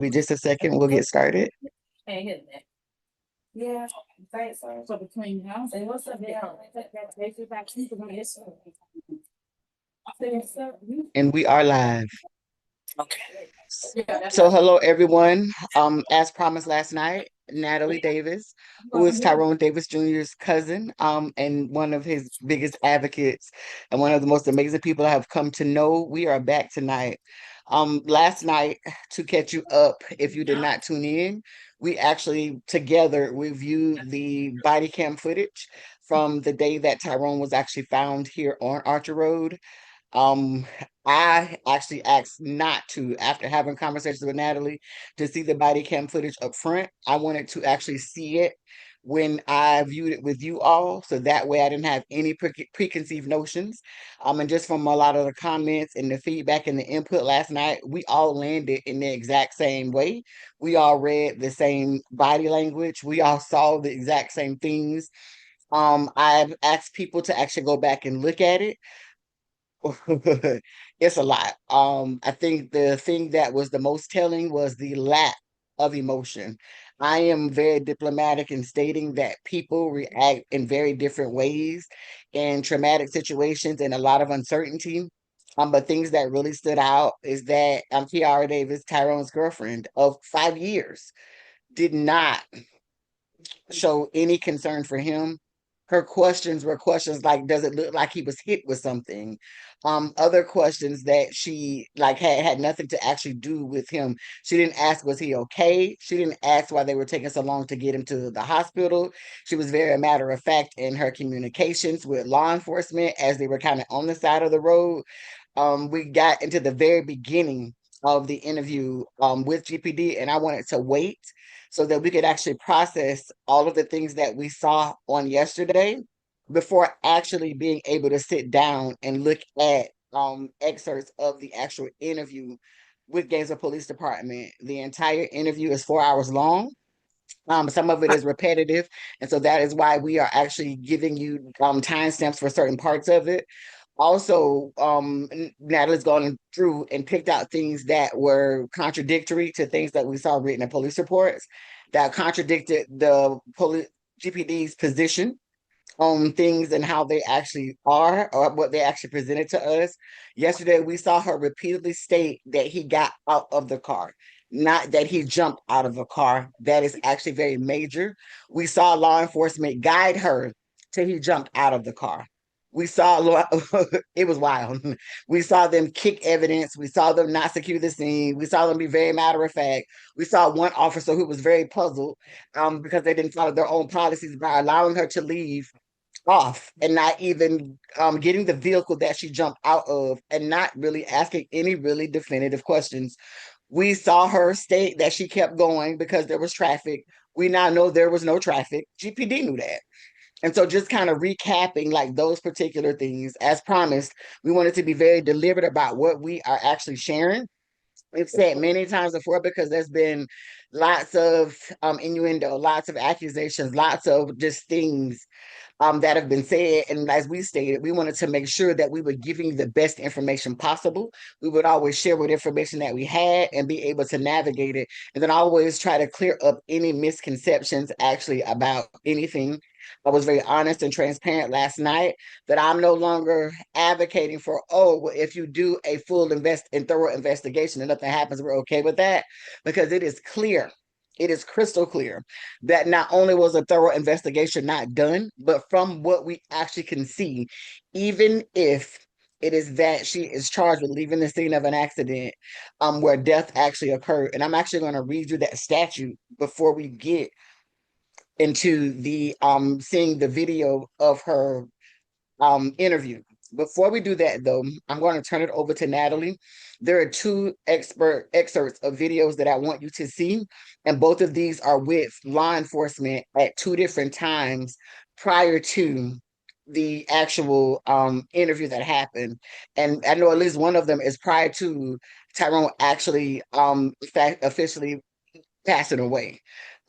Be just a second, we'll get started. Can't hit that. Yeah, thanks, sir. So between now and what's up, yeah, they feel back to the yes, sir. I said, yes, sir. And we are live. Yeah, that's So not. hello everyone. As promised last night, Natalie Davis, who is Tyrone Davis Jr.'s cousin, and one of his biggest advocates and one of the most amazing people I have come to know. We are back tonight. Last night, to catch you up, if you did not tune in, we actually together reviewed the body cam footage from the day that Tyrone was actually found here on Archer Road. Um, I actually asked not to, after having conversations with Natalie, to see the body cam footage up front. I wanted to actually see it when I viewed it with you all, so that way I didn't have any preconceived notions. And just from a lot of the comments and the feedback and the input last night, we all landed in the exact same way. We all read the same body language. We all saw the exact same things. I've asked people to actually go back and look at it. It's a lot. I think the thing that was the most telling was the lack of emotion. I am very diplomatic in stating that people react in very different ways in traumatic situations and a lot of uncertainty. But things that really stood out is that Kiara Davis, Tyrone's girlfriend of 5 years, did not show any concern for him. Her questions were questions like, does it look like he was hit with something? Other questions that she like had nothing to actually do with him. She didn't ask, was he okay? She didn't ask why they were taking so long to get him to the hospital. She was very matter of fact in her communications with law enforcement as they were kind of on the side of the road. We got into the very beginning of the interview with GPD, and I wanted to wait so that we could actually process all of the things that we saw on yesterday before actually being able to sit down and look at excerpts of the actual interview with Gainesville Police Department. The entire interview is 4 hours long. Some of it is repetitive, and so that is why we are actually giving you timestamps for certain parts of it. Also, Natalie's gone through and picked out things that were contradictory to things that we saw written in police reports that contradicted the police GPD's position on things and how they actually are or what they actually presented to us. Yesterday, we saw her repeatedly state that he got out of the car, not that he jumped out of a car. That is actually very major. We saw law enforcement guide her till he jumped out of the car. We saw it was wild. We saw them kick evidence. We saw them not secure the scene. We saw them be very matter of fact. We saw one officer who was very puzzled because they didn't follow their own policies by allowing her to leave off and not even getting the vehicle that she jumped out of and not really asking any really definitive questions. We saw her state that she kept going because there was traffic. We now know there was no traffic. GPD knew that. And so just kind of recapping like those particular things, as promised, we wanted to be very deliberate about what we are actually sharing. We've said many times before because there's been lots of innuendo, lots of accusations, lots of just things that have been said. And as we stated, we wanted to make sure that we were giving you the best information possible. We would always share what information that we had and be able to navigate it. And then always try to clear up any misconceptions actually about anything. I was very honest and transparent last night that I'm no longer advocating for, oh, well, if you do a full invest and thorough investigation and nothing happens, we're okay with that. Because it is clear, it is crystal clear that not only was a thorough investigation not done, but from what we actually can see, even if it is that she is charged with leaving the scene of an accident where death actually occurred. And I'm actually going to read you that statute before we get into the seeing the video of her interview. Before we do that, though, I'm going to turn it over to Natalie. There are two expert excerpts of videos that I want you to see, and both of these are with law enforcement at two different times prior to the actual interview that happened. And I know at least one of them is prior to Tyrone actually officially passing away.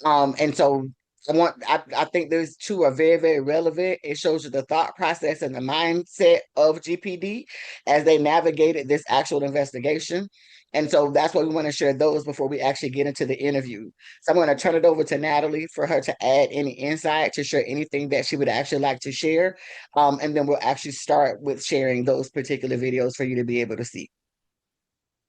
And so I think those two are very, very relevant. It shows you the thought process and the mindset of GPD as they navigated this actual investigation. And so that's why we want to share those before we actually get into the interview. So I'm going to turn it over to Natalie for her to add any insight, to share anything that she would actually like to share. And then we'll actually start with sharing those particular videos for you to be able to see.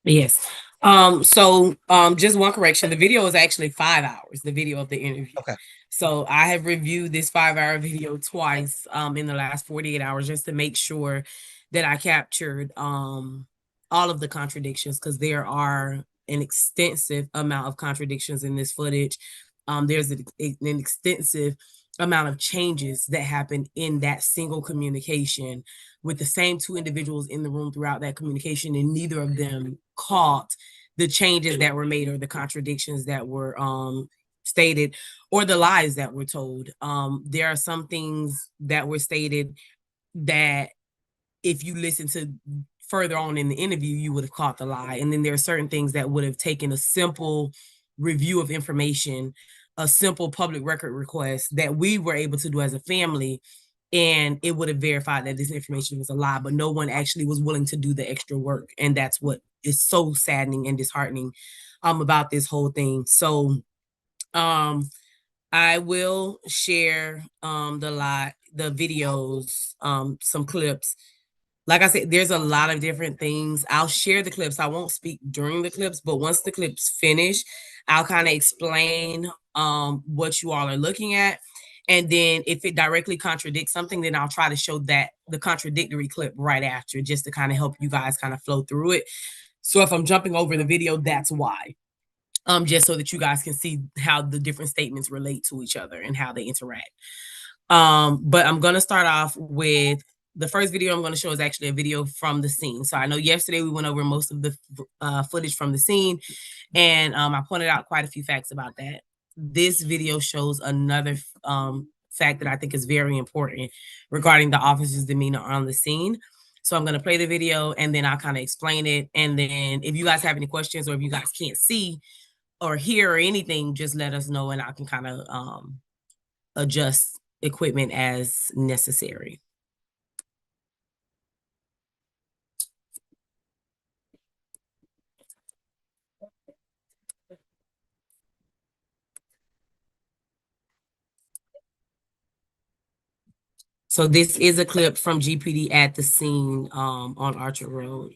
Yes. Just one correction. The video is actually 5 hours, the video of the interview. Okay. So I have reviewed this 5 hour video twice in the last 48 hours just to make sure that I captured all of the contradictions, because there are an extensive amount of contradictions in this footage. There's an extensive amount of changes that happen in that single communication with the same two individuals in the room throughout that communication, and neither of them caught the changes that were made or the contradictions that were stated or the lies that were told. There are some things that were stated that if you listen to further on in the interview, you would have caught the lie. And then there are certain things that would have taken a simple review of information, a simple public record request that we were able to do as a family, and it would have verified that this information was a lie, but no one actually was willing to do the extra work. And that's what is so saddening and disheartening about this whole thing. So I will share the videos, some clips. Like I said, there's a lot of different things. I'll share the clips. I won't speak during the clips, but once the clips finish, I'll kind of explain what you all are looking at. And then if it directly contradicts something, then I'll try to show that the contradictory clip right after, just to kind of help you guys kind of flow through it. So if I'm jumping over the video, that's why. Just so that you guys can see how the different statements relate to each other and how they interact. But I'm gonna start off with the first video I'm going to show is actually a video from the scene. So I know yesterday we went over most of the footage from the scene, and I pointed out quite a few facts about that. This video shows another fact that I think is very important regarding the officer's demeanor on the scene. So I'm going to play the video and then I'll kind of explain it. And then if you guys have any questions or if you guys can't see or hear or anything, just let us know and I can kind of adjust equipment as necessary. So this is a clip from GPD at the scene on Archer Road.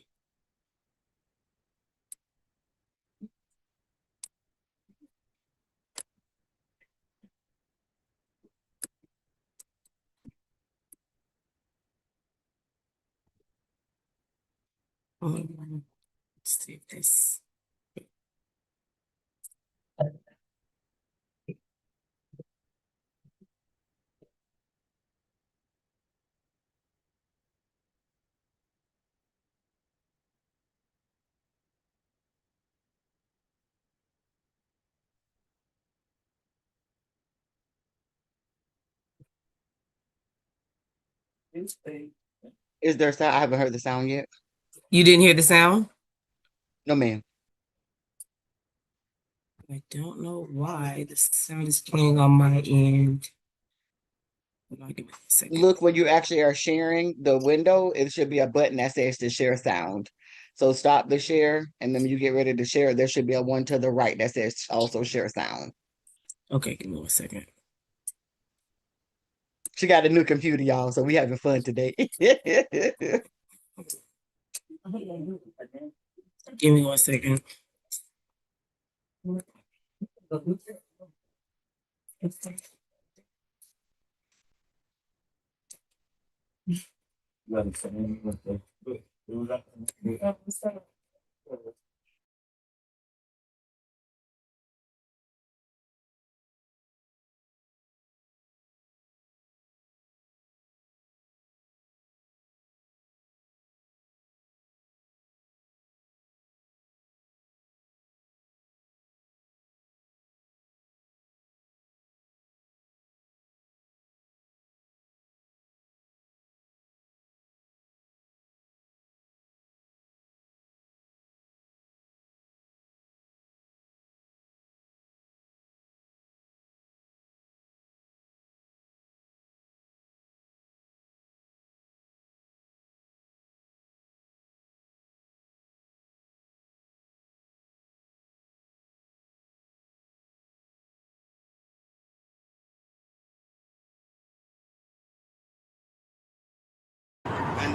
Let's see if this. Is there sound? I haven't heard the sound yet. You didn't hear the sound? No, ma'am. I don't know why the sound is playing on my end. Hold on, give me a second. Look, when you actually are sharing the window, it should be a button that says to share sound. So stop the share, and then when you get ready to share, there should be a one to the right that says also share sound. Okay, give me 1 second. She got a new computer, y'all, so we having fun today. Give me 1 second.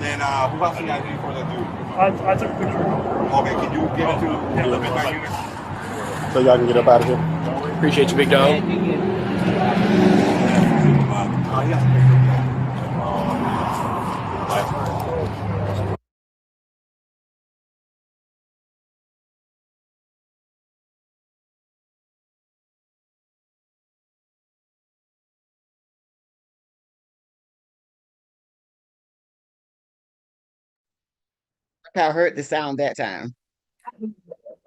then who else you guys need for the dude? I took a picture. Okay, can you get into the midnight unit? So y'all can get up out of here. Appreciate you, big dog. I heard the sound that time.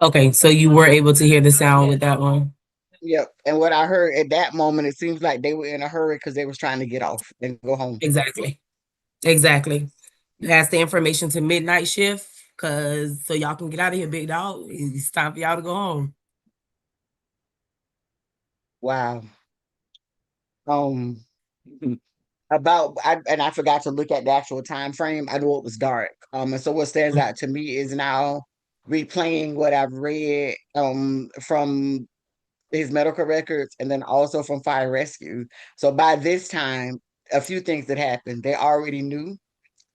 Okay, so you were able to hear the sound with that one. Yep. And what I heard at that moment, it seems like they were in a hurry because they was trying to get off and go home. Exactly. Exactly. Pass the information to midnight shift, cause so y'all can get out of here, big dog. It's time for y'all to go home. Wow. Um and I forgot to look at the actual time frame. I knew it was dark. And so what stands out to me is now replaying what I've read from his medical records and then also from fire rescue. So by this time, a few things that happened. They already knew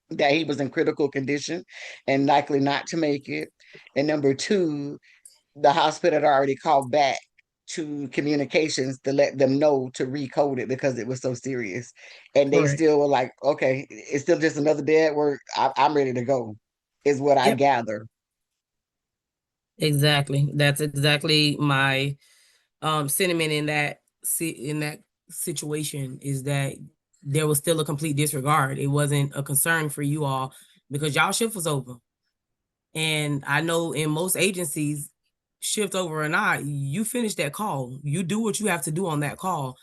that he was in critical condition and likely not to make it. And number two, the hospital had already called back to communications to let them know to recode it because it was so serious. And they Correct. still were like, okay, it's still just another day at work. I'm ready to go, is what I Yep. gather. Exactly. That's exactly my sentiment in that situation, is that there was still a complete disregard. It wasn't a concern for you all because y'all shift was over. And I know in most agencies, shift over or not, you finish that call. You do what you have to do on that call.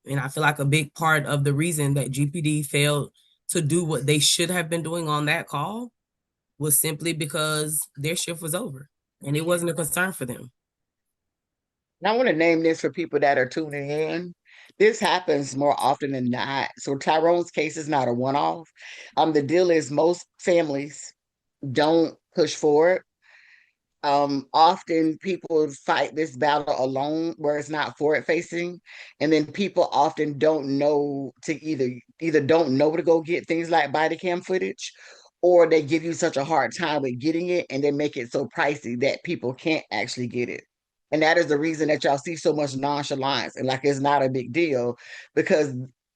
And I feel like a big part of the reason that GPD failed to do what they should have been doing on that call was simply because their shift was over and it wasn't a concern for them. And I want to name this for people that are tuning in. This happens more often than not. So Tyrone's case is not a one-off. The deal is most families don't push forward. Often people fight this battle alone where it's not forward facing, and then people often don't know to either don't know to go get things like body cam footage, or they give you such a hard time with getting it and they make it so pricey that people can't actually get it. And that is the reason that y'all see so much nonchalance and like it's not a big deal, because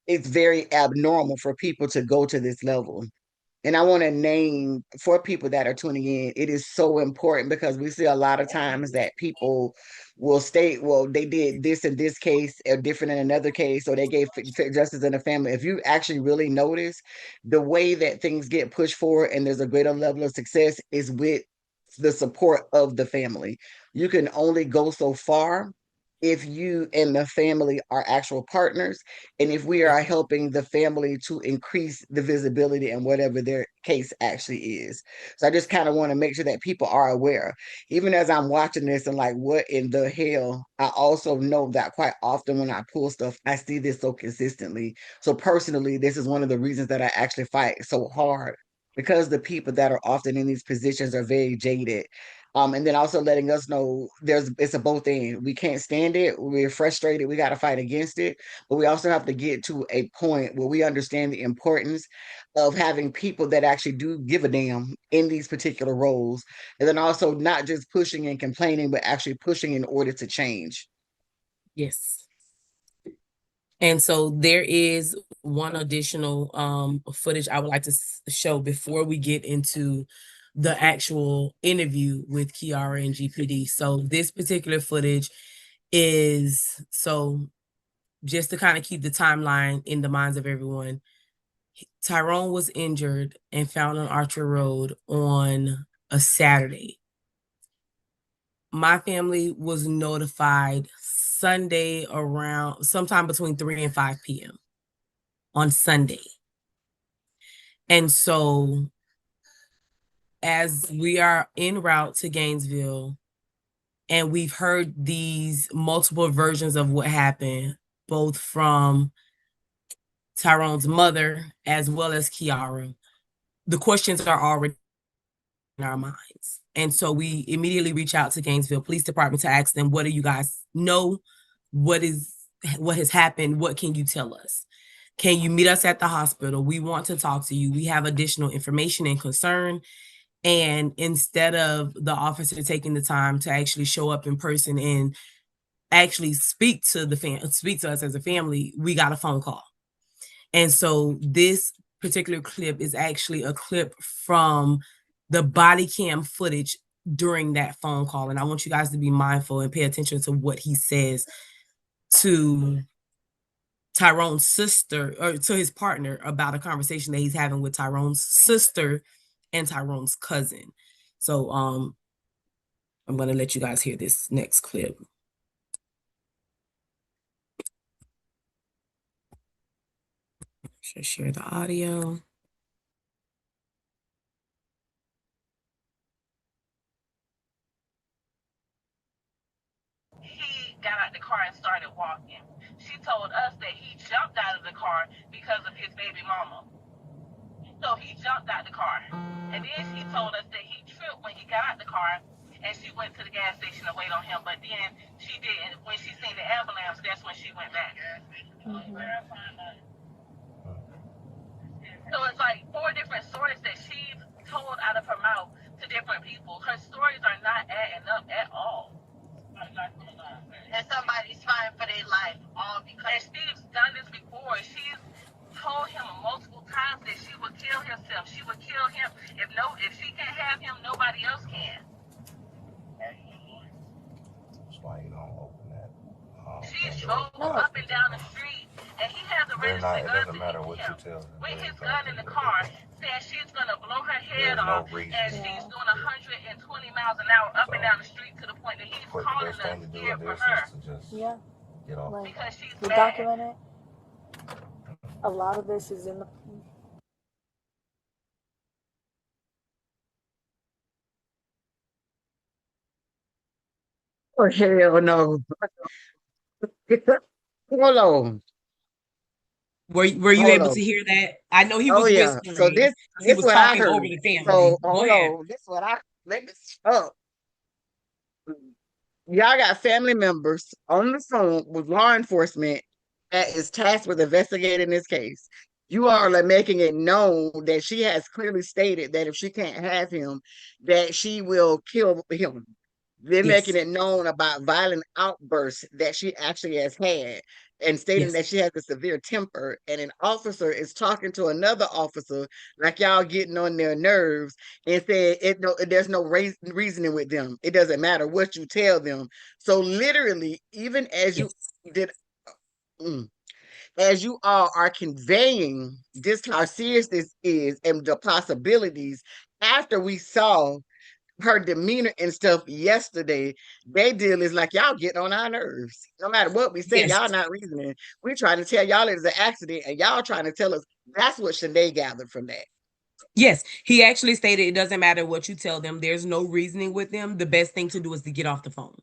it's very abnormal for people to go to this level. And I want to name for people that are tuning in, it is so important because we see a lot of times that people will state, well, they did this in this case or different in another case, or they gave justice in the family. If you actually really notice, the way that things get pushed forward and there's a greater level of success is with the support of the family. You can only go so far if you and the family are actual partners, and if we are helping the family to increase the visibility and whatever their case actually is. So I just kind of want to make sure that people are aware. Even as I'm watching this and like, what in the hell? I also know that quite often when I pull stuff, I see this so consistently. So personally, this is one of the reasons that I actually fight so hard, because the people that are often in these positions are very jaded. And then also letting us know it's a both end. We can't stand it. We're frustrated. We got to fight against it. But we also have to get to a point where we understand the importance of having people that actually do give a damn in these particular roles. And then also not just pushing and complaining, but actually pushing in order to change. Yes. And so there is one additional footage I would like to show before we get into the actual interview with Kiara and GPD. So this particular footage is, so just to kind of keep the timeline in the minds of everyone, Tyrone was injured and found on Archer Road on a Saturday. My family was notified Sunday around sometime between 3 and 5 p.m. on Sunday. And so as we are en route to Gainesville, and we've heard these multiple versions of what happened, both from Tyrone's mother as well as Kiara, the questions are already in our minds. And so we immediately reach out to Gainesville Police Department to ask them, what do you guys know? What has happened? What can you tell us? Can you meet us at the hospital? We want to talk to you. We have additional information and concern. And instead of the officer taking the time to actually show up in person and actually speak to us as a family, we got a phone call. And so this particular clip is actually a clip from the body cam footage during that phone call. And I want you guys to be mindful and pay attention to what he says to Tyrone's sister, or to his partner, about a conversation that he's having with Tyrone's sister and Tyrone's cousin. So I'm going to let you guys hear this next clip. Should share the audio. He got out the car and started walking. She told us that he jumped out of the car because of his baby mama. So he jumped out the car. And then she told us that he tripped when he got out the car, and she went to the gas station to wait on him. But then she didn't. When she seen the ambulance, that's when she went back. So it's like 4 different stories that she's told out of her mouth to different people. Her stories are not adding up at all. And somebody's fighting for their life, all because Steve's done this before. She's told him multiple times that she would kill herself. She would kill him. If she can't have him, nobody else can. That's why you don't open that. She drove up and down the street, and he has a registered gun. It doesn't matter what you tell them. With his gun in the car, saying she's gonna blow her head off, and she's doing 120 miles an hour up and down the street, to the point that he's calling us scared for her. Yeah. Like, because she's we bad. document it. A lot of this is in the. Oh, hell no. Hold on. Were you Hold able on. to hear that? I know he Oh was yeah. whispering. So this He was what I talking over heard. the family. So Go hold ahead. on. This what I let me up. Y'all got family members on the phone with law enforcement that is tasked with investigating this case. You all are making it known that she has clearly stated that if she can't have him, that she will kill him. They're making Yes. it known about violent outbursts that she actually has had, and stating Yes. that she has a severe temper. And an officer is talking to another officer, like y'all getting on their nerves, and saying there's no reasoning with them. It doesn't matter what you tell them. So literally, even as you did, as you all are conveying just how serious this is and the possibilities, after we saw her demeanor and stuff yesterday, they deal is like, y'all get on our nerves. No matter what we say, Yes. y'all not reasoning. We're trying to tell y'all it's an accident, and y'all trying to tell us. That's what Shanae gathered from that. Yes, he actually stated it doesn't matter what you tell them. There's no reasoning with them. The best thing to do is to get off the phone.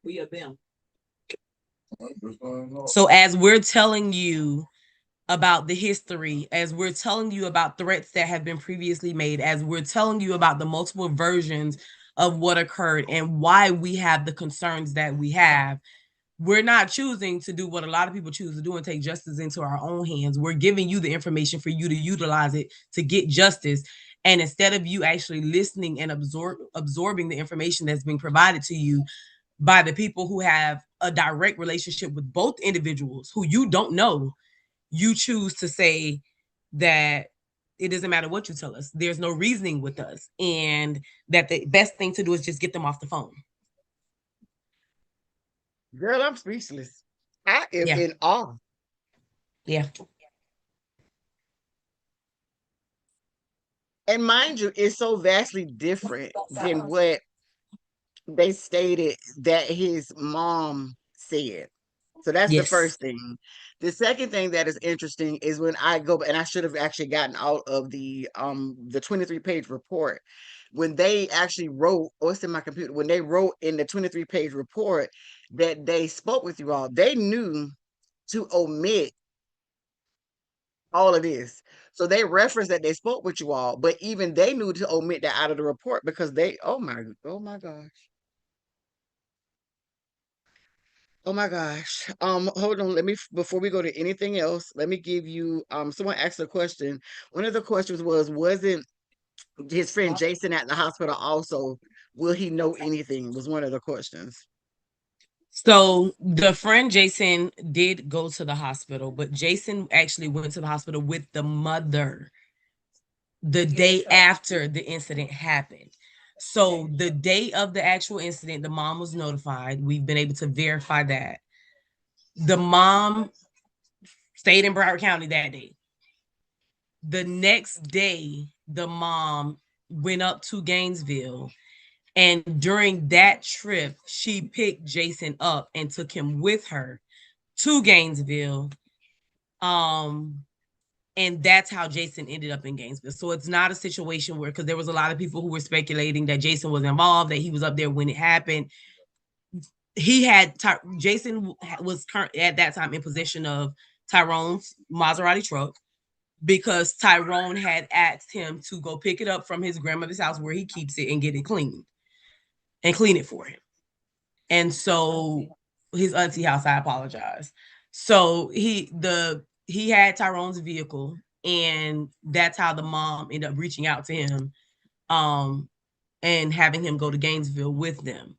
We are them. So as we're telling you about the history, as we're telling you about threats that have been previously made, as we're telling you about the multiple versions of what occurred and why we have the concerns that we have, we're not choosing to do what a lot of people choose to do and take justice into our own hands. We're giving you the information for you to utilize it to get justice. And instead of you actually listening and absorbing the information that's being provided to you by the people who have a direct relationship with both individuals who you don't know, you choose to say that it doesn't matter what you tell us. There's no reasoning with us. And that the best thing to do is just get them off the phone. Girl, I'm speechless. I am in awe. Yeah. And mind you, it's so vastly different than what they stated that his mom said. So that's the first thing. The second thing that is interesting is when I go, and I should have actually gotten out of the 23-page report. When they actually wrote, oh, it's in my computer, when they wrote in the 23-page report that they spoke with you all, they knew to omit all of this. So they referenced that they spoke with you all, but even they knew to omit that out of the report because they, oh my gosh. Oh my gosh. Hold on. Before we go to anything else, let me give you someone asked a question. One of the questions was, wasn't his friend Jason at the hospital also? Will he know anything? Was one of the questions. So the friend Jason did go to the hospital, but Jason actually went to the hospital with the mother the day after the incident happened. So the day of the actual incident, the mom was notified. We've been able to verify that. The mom stayed in Broward County that day. The next day, the mom went up to Gainesville. And during that trip, she picked Jason up and took him with her to Gainesville. Um, and that's how Jason ended up in Gainesville. So it's not a situation where, because there was a lot of people who were speculating that Jason was involved, that he was up there when it happened. Jason was at that time in possession of Tyrone's Maserati truck, because Tyrone had asked him to go pick it up from his grandmother's house where he keeps it and get it cleaned and clean it for him. And so his auntie house, I apologize. So he had Tyrone's vehicle, and that's how the mom ended up reaching out to him, um, and having him go to Gainesville with them.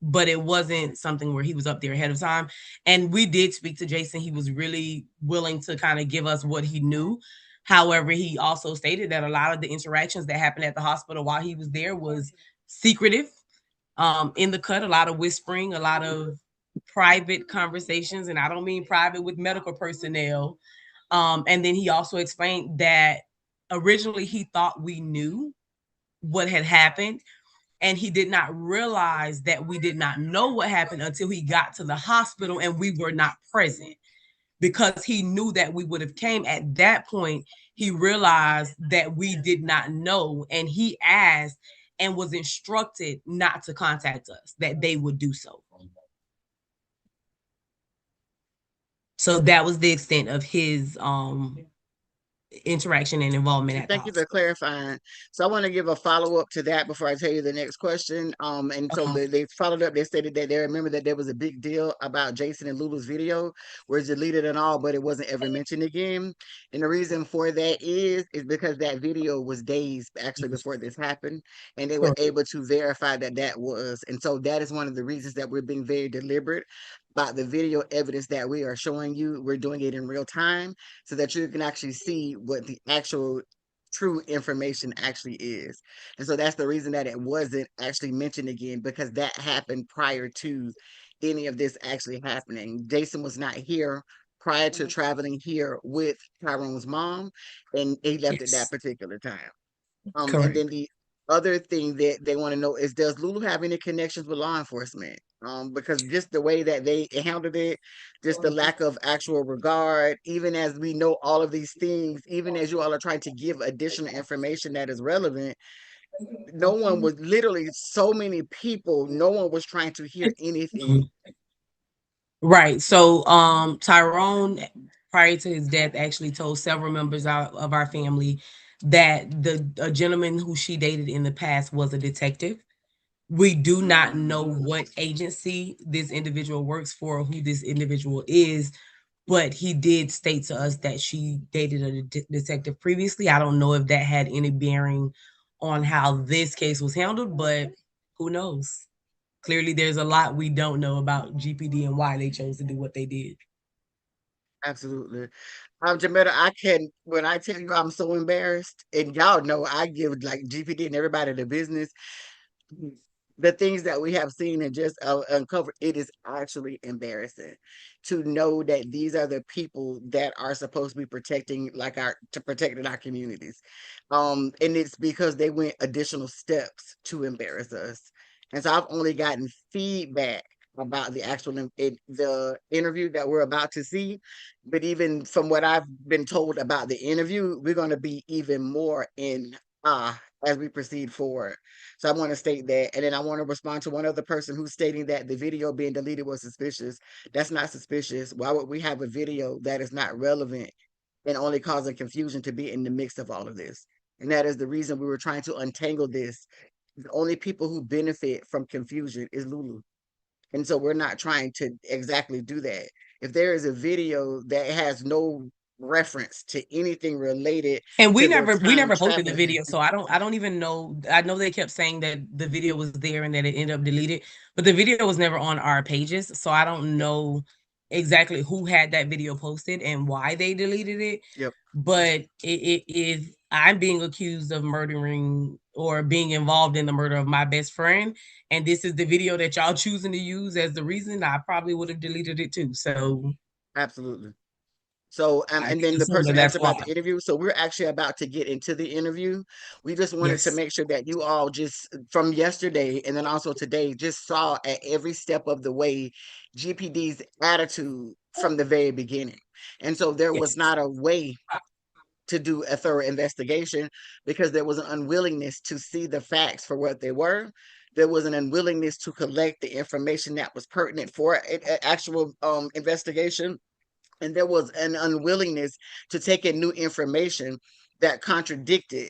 But it wasn't something where he was up there ahead of time. And we did speak to Jason. He was really willing to kind of give us what he knew. However, he also stated that a lot of the interactions that happened at the hospital while he was there was secretive. In the cut, a lot of whispering, a lot of private conversations, and I don't mean private with medical personnel. And then he also explained that originally he thought we knew what had happened, and he did not realize that we did not know what happened until he got to the hospital and we were not present, because he knew that we would have came. At that point, he realized that we did not know, and he asked and was instructed not to contact us, that they would do so. So that was the extent of his interaction and involvement at the Thank you for hospital. clarifying. So I want to give a follow-up to that before I tell you the next question. And so Uh-huh. they followed up. They stated that they remember that there was a big deal about Jason and Lulu's video, where it's deleted and all, but it wasn't ever mentioned again. And the reason for that is because that video was days actually before this happened, and they were Correct. able to verify that that was. And so that is one of the reasons that we're being very deliberate about the video evidence that we are showing you. We're doing it in real time so that you can actually see what the actual true information actually is. And so that's the reason that it wasn't actually mentioned again, because that happened prior to any of this actually happening. Jason was not here prior to traveling here with Tyrone's mom, and he left at that Yes. particular time. And then Correct. the other thing that they want to know is, does Lulu have any connections with law enforcement? Because just the way that they handled it, just the lack of actual regard, even as we know all of these things, even as you all are trying to give additional information that is relevant, no one was literally so many people, no one was trying to hear anything. Right. So Tyrone, prior to his death, actually told several members of our family that the a gentleman who she dated in the past was a detective. We do not know what agency this individual works for or who this individual is, but he did state to us that she dated a detective previously. I don't know if that had any bearing on how this case was handled, but who knows? Clearly, there's a lot we don't know about GPD and why they chose to do what they did. Absolutely. Jametta, I can, when I tell you I'm so embarrassed, and y'all know I give like GPD and everybody the business. The things that we have seen and just uncovered, it is actually embarrassing to know that these are the people that are supposed to be protecting, like our to protecting our communities. And it's because they went additional steps to embarrass us. And so I've only gotten feedback about the actual the interview that we're about to see, but even from what I've been told about the interview, we're going to be even more in as we proceed forward. So I want to state that. And then I want to respond to one other person who's stating that the video being deleted was suspicious. That's not suspicious. Why would we have a video that is not relevant and only causing confusion to be in the mix of all of this? And that is the reason we were trying to untangle this. The only people who benefit from confusion is Lulu. And so we're not trying to exactly do that. If there is a video that has no reference to anything related And to we their never time posted the traveling. video, so I don't even know. I know they kept saying that the video was there and that it ended up deleted, but the video was never on our pages, so I don't Yep. know exactly who had that video posted and why they deleted it. Yep. But if I'm being accused of murdering or being involved in the murder of my best friend, and this is the video that y'all choosing to use as the reason, I probably would have deleted it too. So Absolutely. So, I and can then the assume that person asked that's about why. the interview. So we're actually about to get into the interview. We just wanted to Yes. make sure that you all just from yesterday and then also today just saw at every step of the way GPD's attitude from the very beginning. And so there was Yes. not a way to do a thorough investigation because there was an unwillingness to see the facts for what they were. There was an unwillingness to collect the information that was pertinent for an actual investigation, and there was an unwillingness to take in new information that contradicted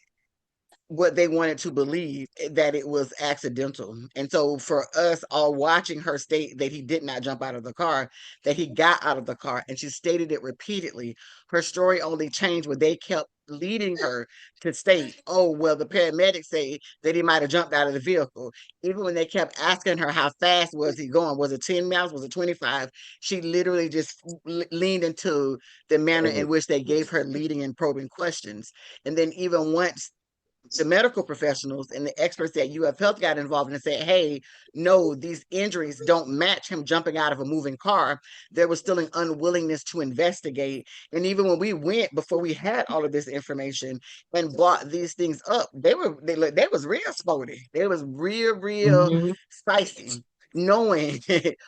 what they wanted to believe, that it was accidental. And so for us all watching her state that he did not jump out of the car, that he got out of the car, and she stated it repeatedly, her story only changed when they kept leading her to state, oh, well, the paramedics say that he might have jumped out of the vehicle. Even when they kept asking her how fast was he going, was it 10 miles, was it 25, she literally just leaned into the manner in which they gave her leading and probing questions. And then even once the medical professionals and the experts at UF Health got involved and said, hey, no, these injuries don't match him jumping out of a moving car, there was still an unwillingness to investigate. And even when we went, before we had all of this information and brought these things up, they was real sporty. They was real Mhm. spicy, knowing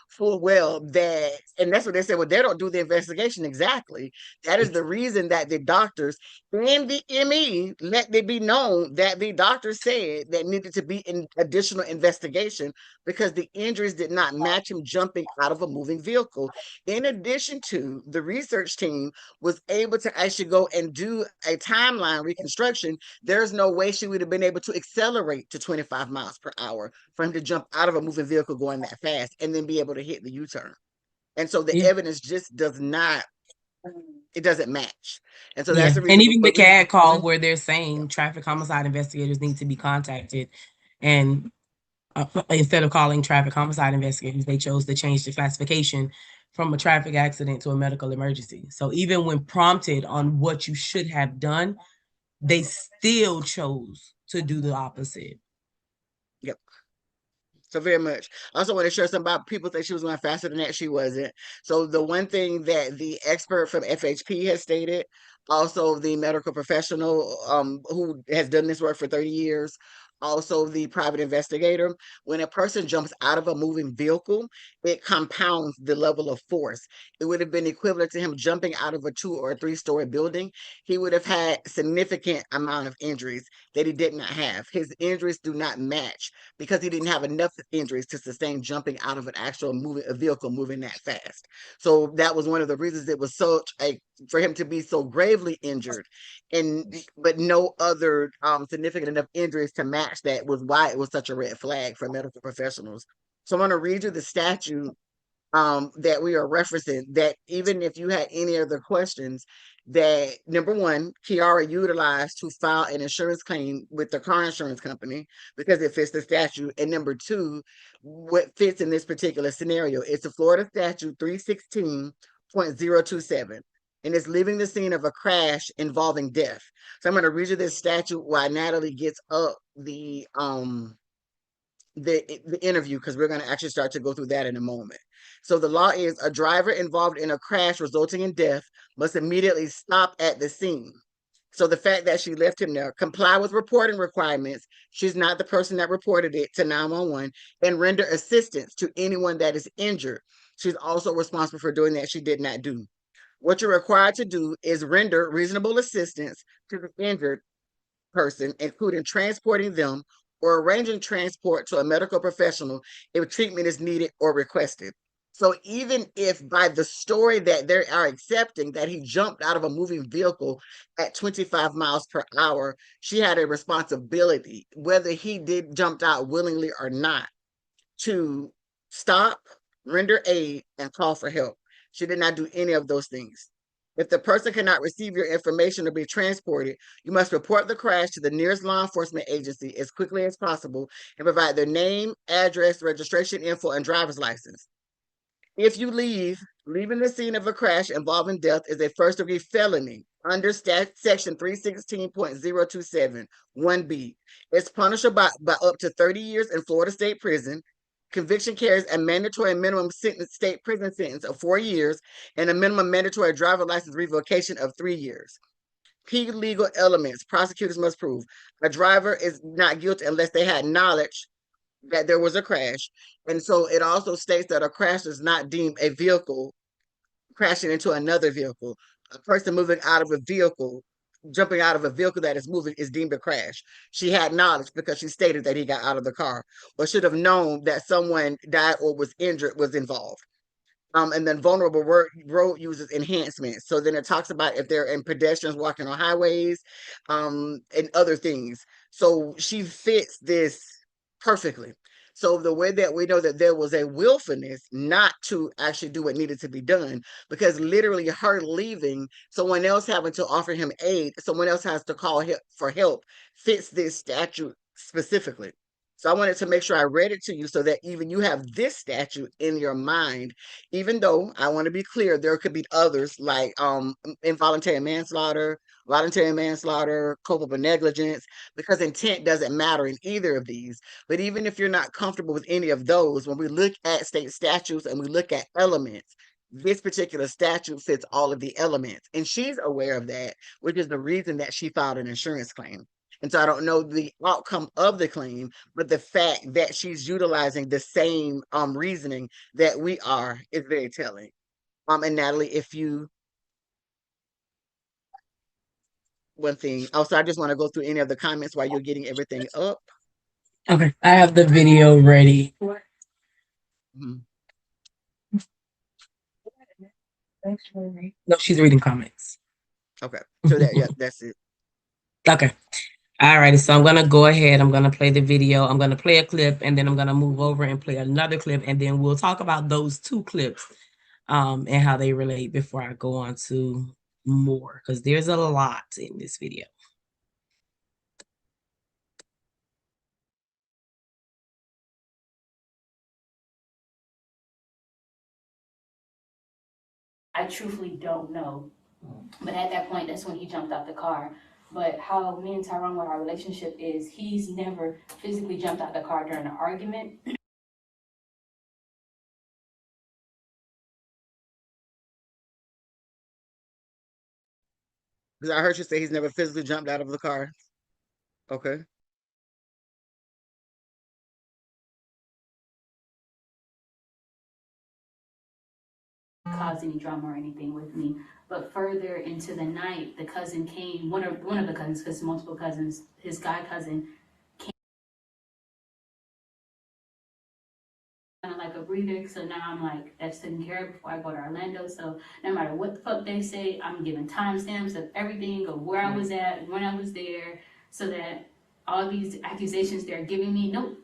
full well that, and that's what they said, well, they don't do the investigation. Exactly. That is the reason that the doctors and the ME let it be known that the doctor said that needed to be an additional investigation because the injuries did not match him jumping out of a moving vehicle. In addition to, the research team was able to actually go and do a timeline reconstruction. There's no way she would have been able to accelerate to 25 miles per hour for him to jump out of a moving vehicle going that fast and then be able to hit the U-turn. And so the Yeah. evidence just does not, it doesn't match. And so that's Yeah. the And reason. even the But we, CAD call mhm, where they're yeah. saying traffic homicide investigators need to be contacted. And instead of calling traffic homicide investigators, they chose to change the classification from a traffic accident to a medical emergency. So even when prompted on what you should have done, they still chose to do the opposite. Yep. So very much. I also want to share something about people think she was going faster than that. She wasn't. So the one thing that the expert from FHP has stated, also the medical professional who has done this work for 30 years, also the private investigator, when a person jumps out of a moving vehicle, it compounds the level of force. It would have been equivalent to him jumping out of a 2 or 3-story building. He would have had significant amount of injuries that he did not have. His injuries do not match because he didn't have enough injuries to sustain jumping out of an actual moving a vehicle moving that fast. So that was one of the reasons it was such a, for him to be so gravely injured, and but no other significant enough injuries to match that was why it was such a red flag for medical professionals. So I'm going to read you the statute that we are referencing, that even if you had any other questions, that number one, Kiara utilized to file an insurance claim with the car insurance company because it fits the statute. And number two, what fits in this particular scenario, it's a Florida statute 316.027. And it's leaving the scene of a crash involving death. So I'm going to read you this statute while Natalie gets up the interview, because we're going to actually start to go through that in a moment. So the law is a driver involved in a crash resulting in death must immediately stop at the scene. So the fact that she left him there, comply with reporting requirements, she's not the person that reported it to 911, and render assistance to anyone that is injured. She's also responsible for doing that. She did not do. What you're required to do is render reasonable assistance to the injured person, including transporting them or arranging transport to a medical professional if treatment is needed or requested. So even if by the story that they are accepting that he jumped out of a moving vehicle at 25 miles per hour, she had a responsibility, whether he did jumped out willingly or not, to stop, render aid, and call for help. She did not do any of those things. If the person cannot receive your information or be transported, you must report the crash to the nearest law enforcement agency as quickly as possible and provide their name, address, registration info, and driver's license. If you leaving the scene of a crash involving death is a first degree felony under section 316.027, 1B. It's punishable by up to 30 years in Florida State Prison. Conviction carries a mandatory minimum state prison sentence of 4 years and a minimum mandatory driver license revocation of 3 years. Key legal elements prosecutors must prove a driver is not guilty unless they had knowledge that there was a crash. And so it also states that a crash is not deemed a vehicle crashing into another vehicle. A person moving out of a vehicle, jumping out of a vehicle that is moving, is deemed a crash. She had knowledge because she stated that he got out of the car or should have known that someone died or was injured was involved. And then vulnerable road users enhancements. So then it talks about if they're in pedestrians walking on highways, and other things. So she fits this perfectly. So the way that we know that there was a willfulness not to actually do what needed to be done, because literally her leaving, someone else having to offer him aid, someone else has to call for help, fits this statute specifically. So I wanted to make sure I read it to you so that even you have this statute in your mind, even though I want to be clear, there could be others like involuntary manslaughter, voluntary manslaughter, culpable negligence, because intent doesn't matter in either of these. But even if you're not comfortable with any of those, when we look at state statutes and we look at elements, this particular statute fits all of the elements. And she's aware of that, which is the reason that she filed an insurance claim. And so I don't know the outcome of the claim, but the fact that she's utilizing the same reasoning that we are is very telling. And Natalie, if you one thing, also I just want to go through any of the comments while you're getting everything up. Okay, I have the video ready. Mhm. No, she's reading comments. Okay, so that's it. Okay. All righty. So I'm gonna go ahead. I'm gonna play the video. I'm gonna play a clip, and then I'm gonna move over and play another clip, and then we'll talk about those two clips, and how they relate before I go on to more, because there's a lot in this video. I truthfully don't know. But at that point, that's when he jumped out the car. But how me and Tyrone, what our relationship is, he's never physically jumped out the car during an argument. Because I heard you say he's never physically jumped out of the car. Okay. Cause any drama or anything with me. But further into the night, the cousin came, one of the cousins, because multiple cousins, his guy cousin came kind of like a breather. So now I'm like, that's taken care of before I go to Orlando. So no matter what the fuck they say, I'm giving timestamps of everything, of where I was at, when I was there, so that all these accusations they're giving me, nope.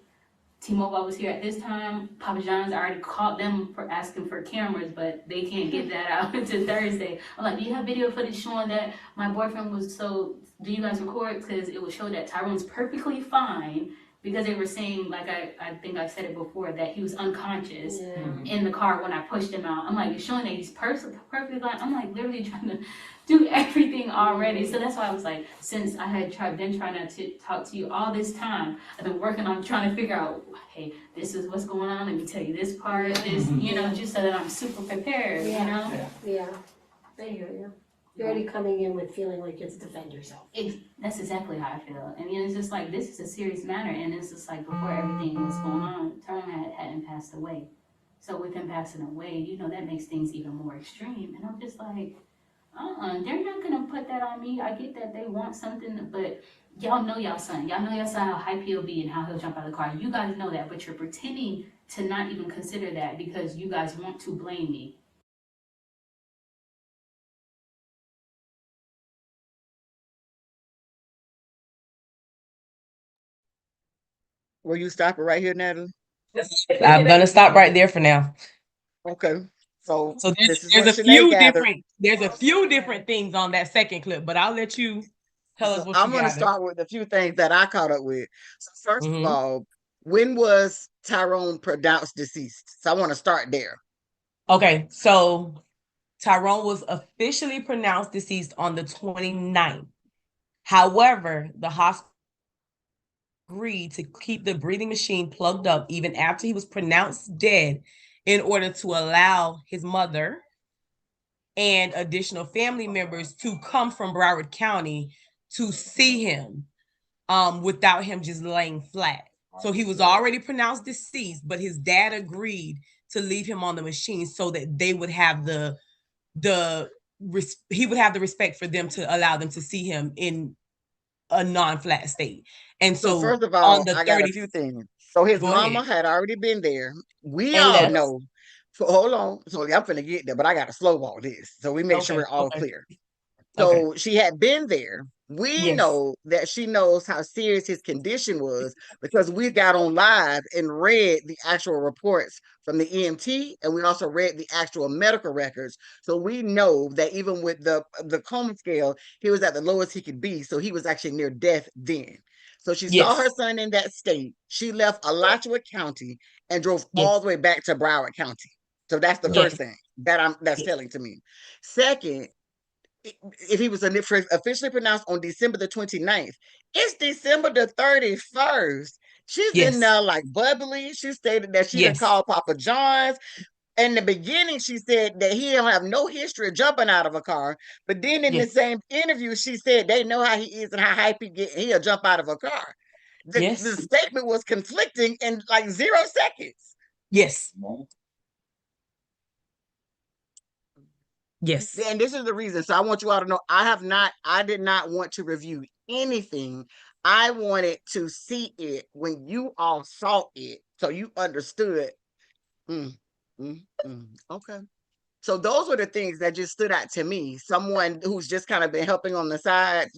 T-Mobile was here at this time. Papa John's, I already called them for asking for cameras, but they can't get that out until Thursday. I'm like, do you have video footage showing that my boyfriend was so, do you guys record? Because it would show that Tyrone's perfectly fine, because they were saying, like I think I said it before, that he was unconscious in the car when I pushed him out. I'm like, you're showing that he's perfectly fine. I'm like literally trying to do everything already. So that's why I was like, since I had been trying to talk to you all this time, I've been working on trying to figure out, hey, this is what's going on. Let me tell you this part, this, just so that I'm super prepared, Yeah. I hear you. You're already coming in with feeling like you have to defend yourself. That's exactly how I feel. And it's just like, this is a serious matter. And it's just like, before everything was going on, Tyrone hadn't passed away. So with him passing away, that makes things even more extreme. And I'm just like, they're not gonna put that on me. I get that they want something, but y'all know y'all son. Y'all know y'all son how hype he'll be and how he'll jump out of the car. You guys know that, but you're pretending to not even consider that because you guys want to blame me. Will you stop it right here, Natalie? I'm gonna stop right there for now. Okay. So So this is what there's a Shanae few gathered. different things on that second clip, but I'll let you tell So us what I'm you going to gathered. start with a few things that I caught up with. So first of Hmm. all, when was Tyrone pronounced deceased? So I want to start there. Okay, so Tyrone was officially pronounced deceased on the 29th. However, the hospital agreed to keep the breathing machine plugged up even after he was pronounced dead in order to allow his mother and additional family members to come from Broward County to see him without him just laying flat. So he was already pronounced deceased, but his dad agreed to leave him on the machine so that they would have the he would have the respect for them to allow them to see him in a non-flat state. And So so first of on all, the I got a 30th, few things. So his go ahead mama had already been there. We and all left. know. So hold on. So I'm finna get there, but I got to slow walk this so we make sure Okay, we're all okay, clear. okay. So she had been there. We Yes, know that she knows how serious his condition was because we got on live and read the actual reports from the EMT, and we also read the actual medical records. So we know that even with the coma scale, he was at the lowest he could be. So he was actually near death then. So she saw her yes, son in that state. She left Alachua County and drove all yes, the way back to Broward County. So that's the first yes, thing that's yes, telling to me. Second, if he was officially pronounced on December the 29th, it's December the 31st. She's in yes, there like bubbly. She stated that she didn't yes, call Papa John's. In the beginning, she said that he don't have no history of jumping out of a car. But then in the yes, same interview, she said they know how he is and how hype he get. He'll jump out of a car. The yes, statement was conflicting in like 0 seconds. yes, yes. And this is the reason. So I want you all to know I did not want to review anything. I wanted to see it when you all saw it. So you understood. Mm, okay. So those were the things that just stood out to me. Someone who's just kind of been helping on the side,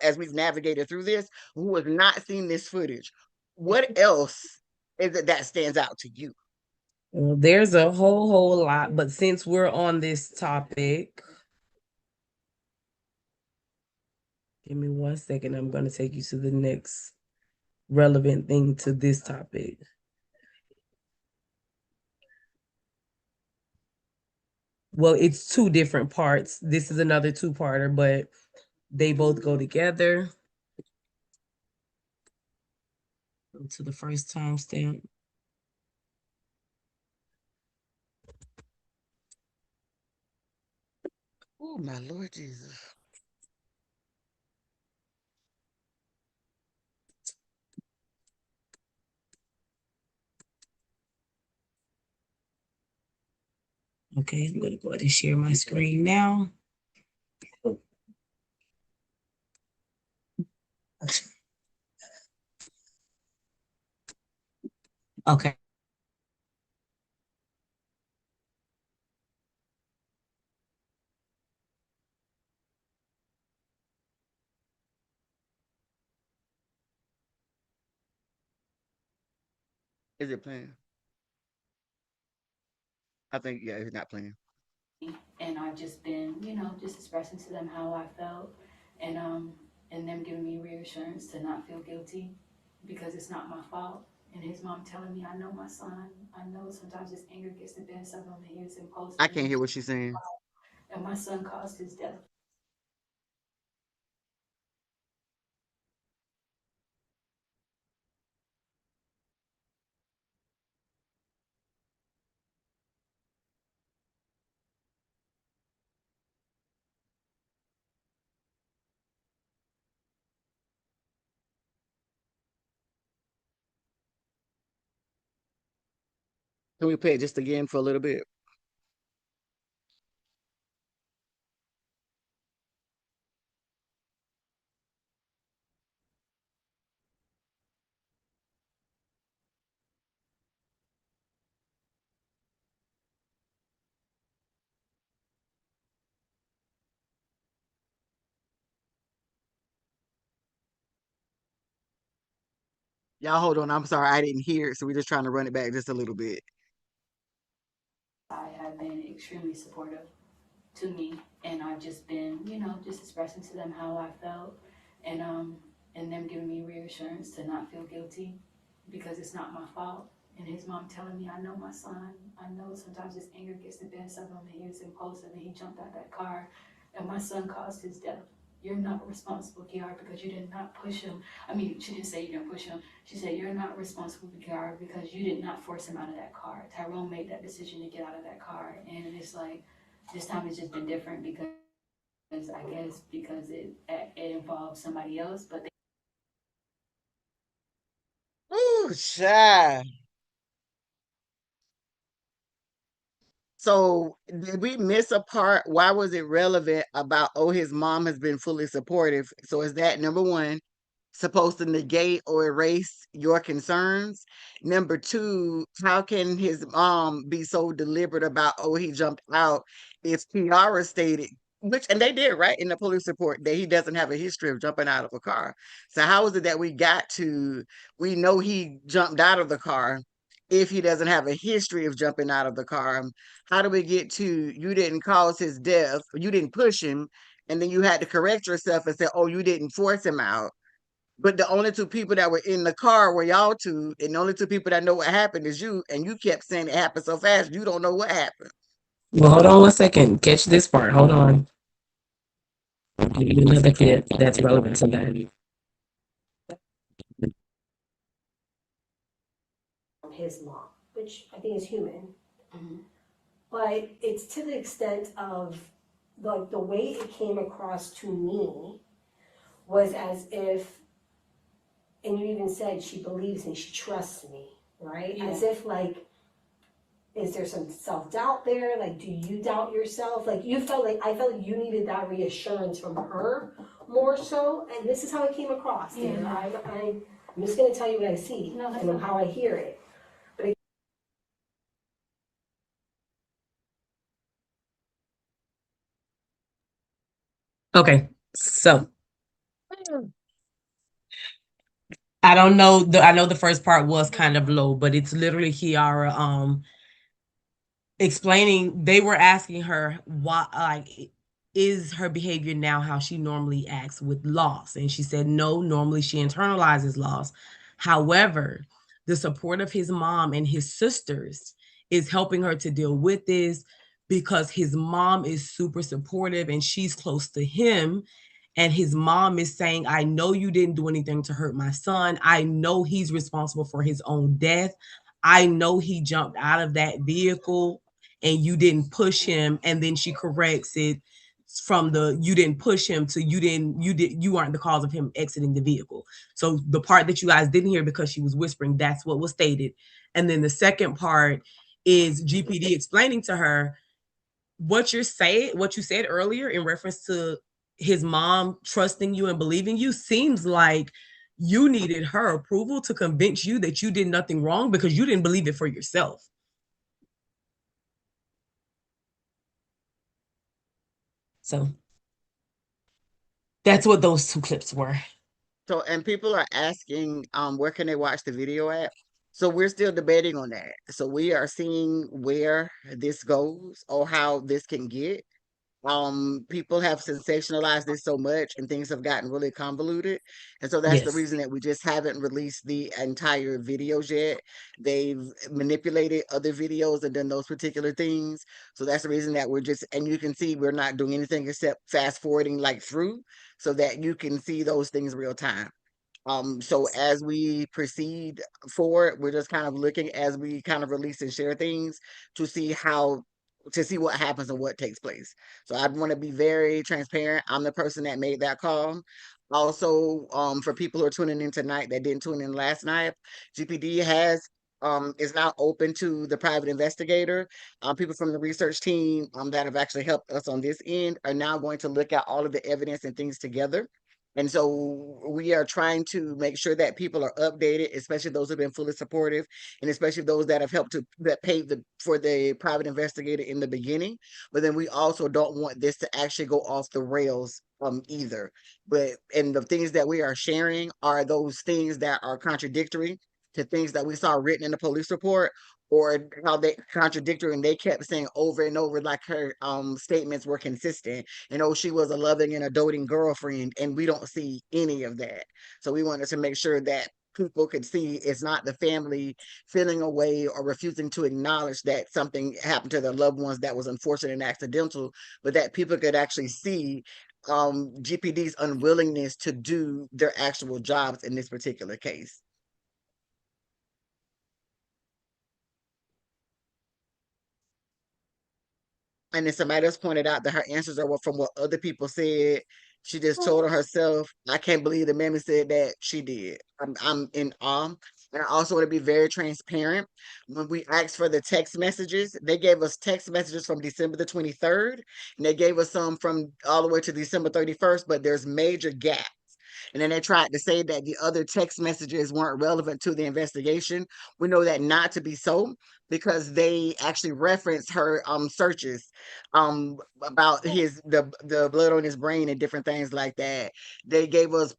as we've navigated through this, who has not seen this footage. What else is it that stands out to you? Well, there's a whole lot, but since we're on this topic, give me 1 second. I'm going to take you to the next relevant thing to this topic. Well, it's two different parts. This is another two-parter, but they both go together. Go to the first timestamp. Oh, my Lord Jesus. Okay, I'm going to go ahead and share my screen now. Okay. Is it playing? I think, yeah, it's not playing. And I've just been, just expressing to them how I felt, and and them giving me reassurance to not feel guilty because it's not my fault. And his mom telling me, I know my son. I know sometimes his anger gets the best of him, and he was impulsive, I can't hear what she's saying. and my son caused his death. Can we play it just again for a little bit? Y'all hold on. I'm sorry. I didn't hear it. So we're just trying to run it back just a little bit. I extremely supportive to me, and I've just been, just expressing to them how I felt, and them giving me reassurance to not feel guilty because it's not my fault. And his mom telling me, I know my son. I know sometimes his anger gets the best of him, and he was impulsive, and he jumped out that car, and my son caused his death. You're not responsible, Kiara, because you did not push him. I mean, she didn't say you didn't push him. She said, you're not responsible, Kiara, because you did not force him out of that car. Tyrone made that decision to get out of that car. And it's like, this time it's just been different because I guess because it involves somebody else, but Ooh, child. So did we miss a part? Why was it relevant about, oh, his mom has been fully supportive? So is that number one, supposed to negate or erase your concerns? Number two, how can his mom be so deliberate about, oh, he jumped out? If Kiara stated, which, and they did, right, in the police report, that he doesn't have a history of jumping out of a car. So how is it that we know he jumped out of the car if he doesn't have a history of jumping out of the car? How do we get to you didn't cause his death, or you didn't push him, and then you had to correct yourself and say, oh, you didn't force him out? But the only two people that were in the car were y'all two, and the only two people that know what happened is you, and you kept saying it happened so fast, you don't know what happened. Well, hold on one second. Catch this part. Hold on. I'll give you another clip that's relevant to that. His mom, which I think is human. Mhm. But it's to the extent of the way it came across to me was as if, and you even said she believes me, she trusts me, right? Yeah. As if like, is there some self-doubt there? Like, do you doubt yourself? Like, I felt like you needed that reassurance from her more so, and this is how it came across. Yeah. Dear. I'm just gonna tell you what I see No, that's and okay. how I hear it. Okay, so I don't know. I know the first part was kind of low, but it's literally Kiara explaining. They were asking her why, like, is her behavior now how she normally acts with loss? And she said no, normally she internalizes loss. However, the support of his mom and his sisters is helping her to deal with this because his mom is super supportive and she's close to him, and his mom is saying, I know you didn't do anything to hurt my son. I know he's responsible for his own death. I know he jumped out of that vehicle and you didn't push him. And then she corrects it from the you didn't push him to you aren't the cause of him exiting the vehicle. So the part that you guys didn't hear because she was whispering, that's what was stated. And then the second part is GPD explaining to her what you said earlier in reference to his mom trusting you and believing you seems like you needed her approval to convince you that you did nothing wrong because you didn't believe it for yourself. So that's what those two clips were. So, and people are asking, where can they watch the video at? So we're still debating on that. So we are seeing where this goes or how this can get. People have sensationalized this so much and things have gotten really convoluted, and so that's the Yes. reason that we just haven't released the entire videos yet. They've manipulated other videos and done those particular things, so that's the reason that we're just, and you can see we're not doing anything except fast forwarding like through so that you can see those things real time. So as we proceed forward, we're just kind of looking as we kind of release and share things to see what happens and what takes place. So I want to be very transparent. I'm the person that made that call. Also, for people who are tuning in tonight that didn't tune in last night, GPD is now open to the private investigator. People from the research team that have actually helped us on this end are now going to look at all of the evidence and things together. And so we are trying to make sure that people are updated, especially those who have been fully supportive, and especially those that have helped that paved for the private investigator in the beginning. But then we also don't want this to actually go off the rails either. And the things that we are sharing are those things that are contradictory to things that we saw written in the police report, or how they contradict her, and they kept saying over and over like her statements were consistent, and oh, she was a loving and a doting girlfriend, and we don't see any of that. So we wanted to make sure that people could see it's not the family feeling away or refusing to acknowledge that something happened to their loved ones that was unfortunate and accidental, but that people could actually see GPD's unwillingness to do their actual jobs in this particular case. And then somebody else pointed out that her answers are from what other people said. She just told on herself. I can't believe the mammy said that. She did. I'm in awe. And I also want to be very transparent. When we asked for the text messages, they gave us text messages from December the 23rd, and they gave us some from all the way to December 31st, but there's major gaps. And then they tried to say that the other text messages weren't relevant to the investigation. We know that not to be so, because they actually referenced her searches about the blood on his brain and different things like that. They gave us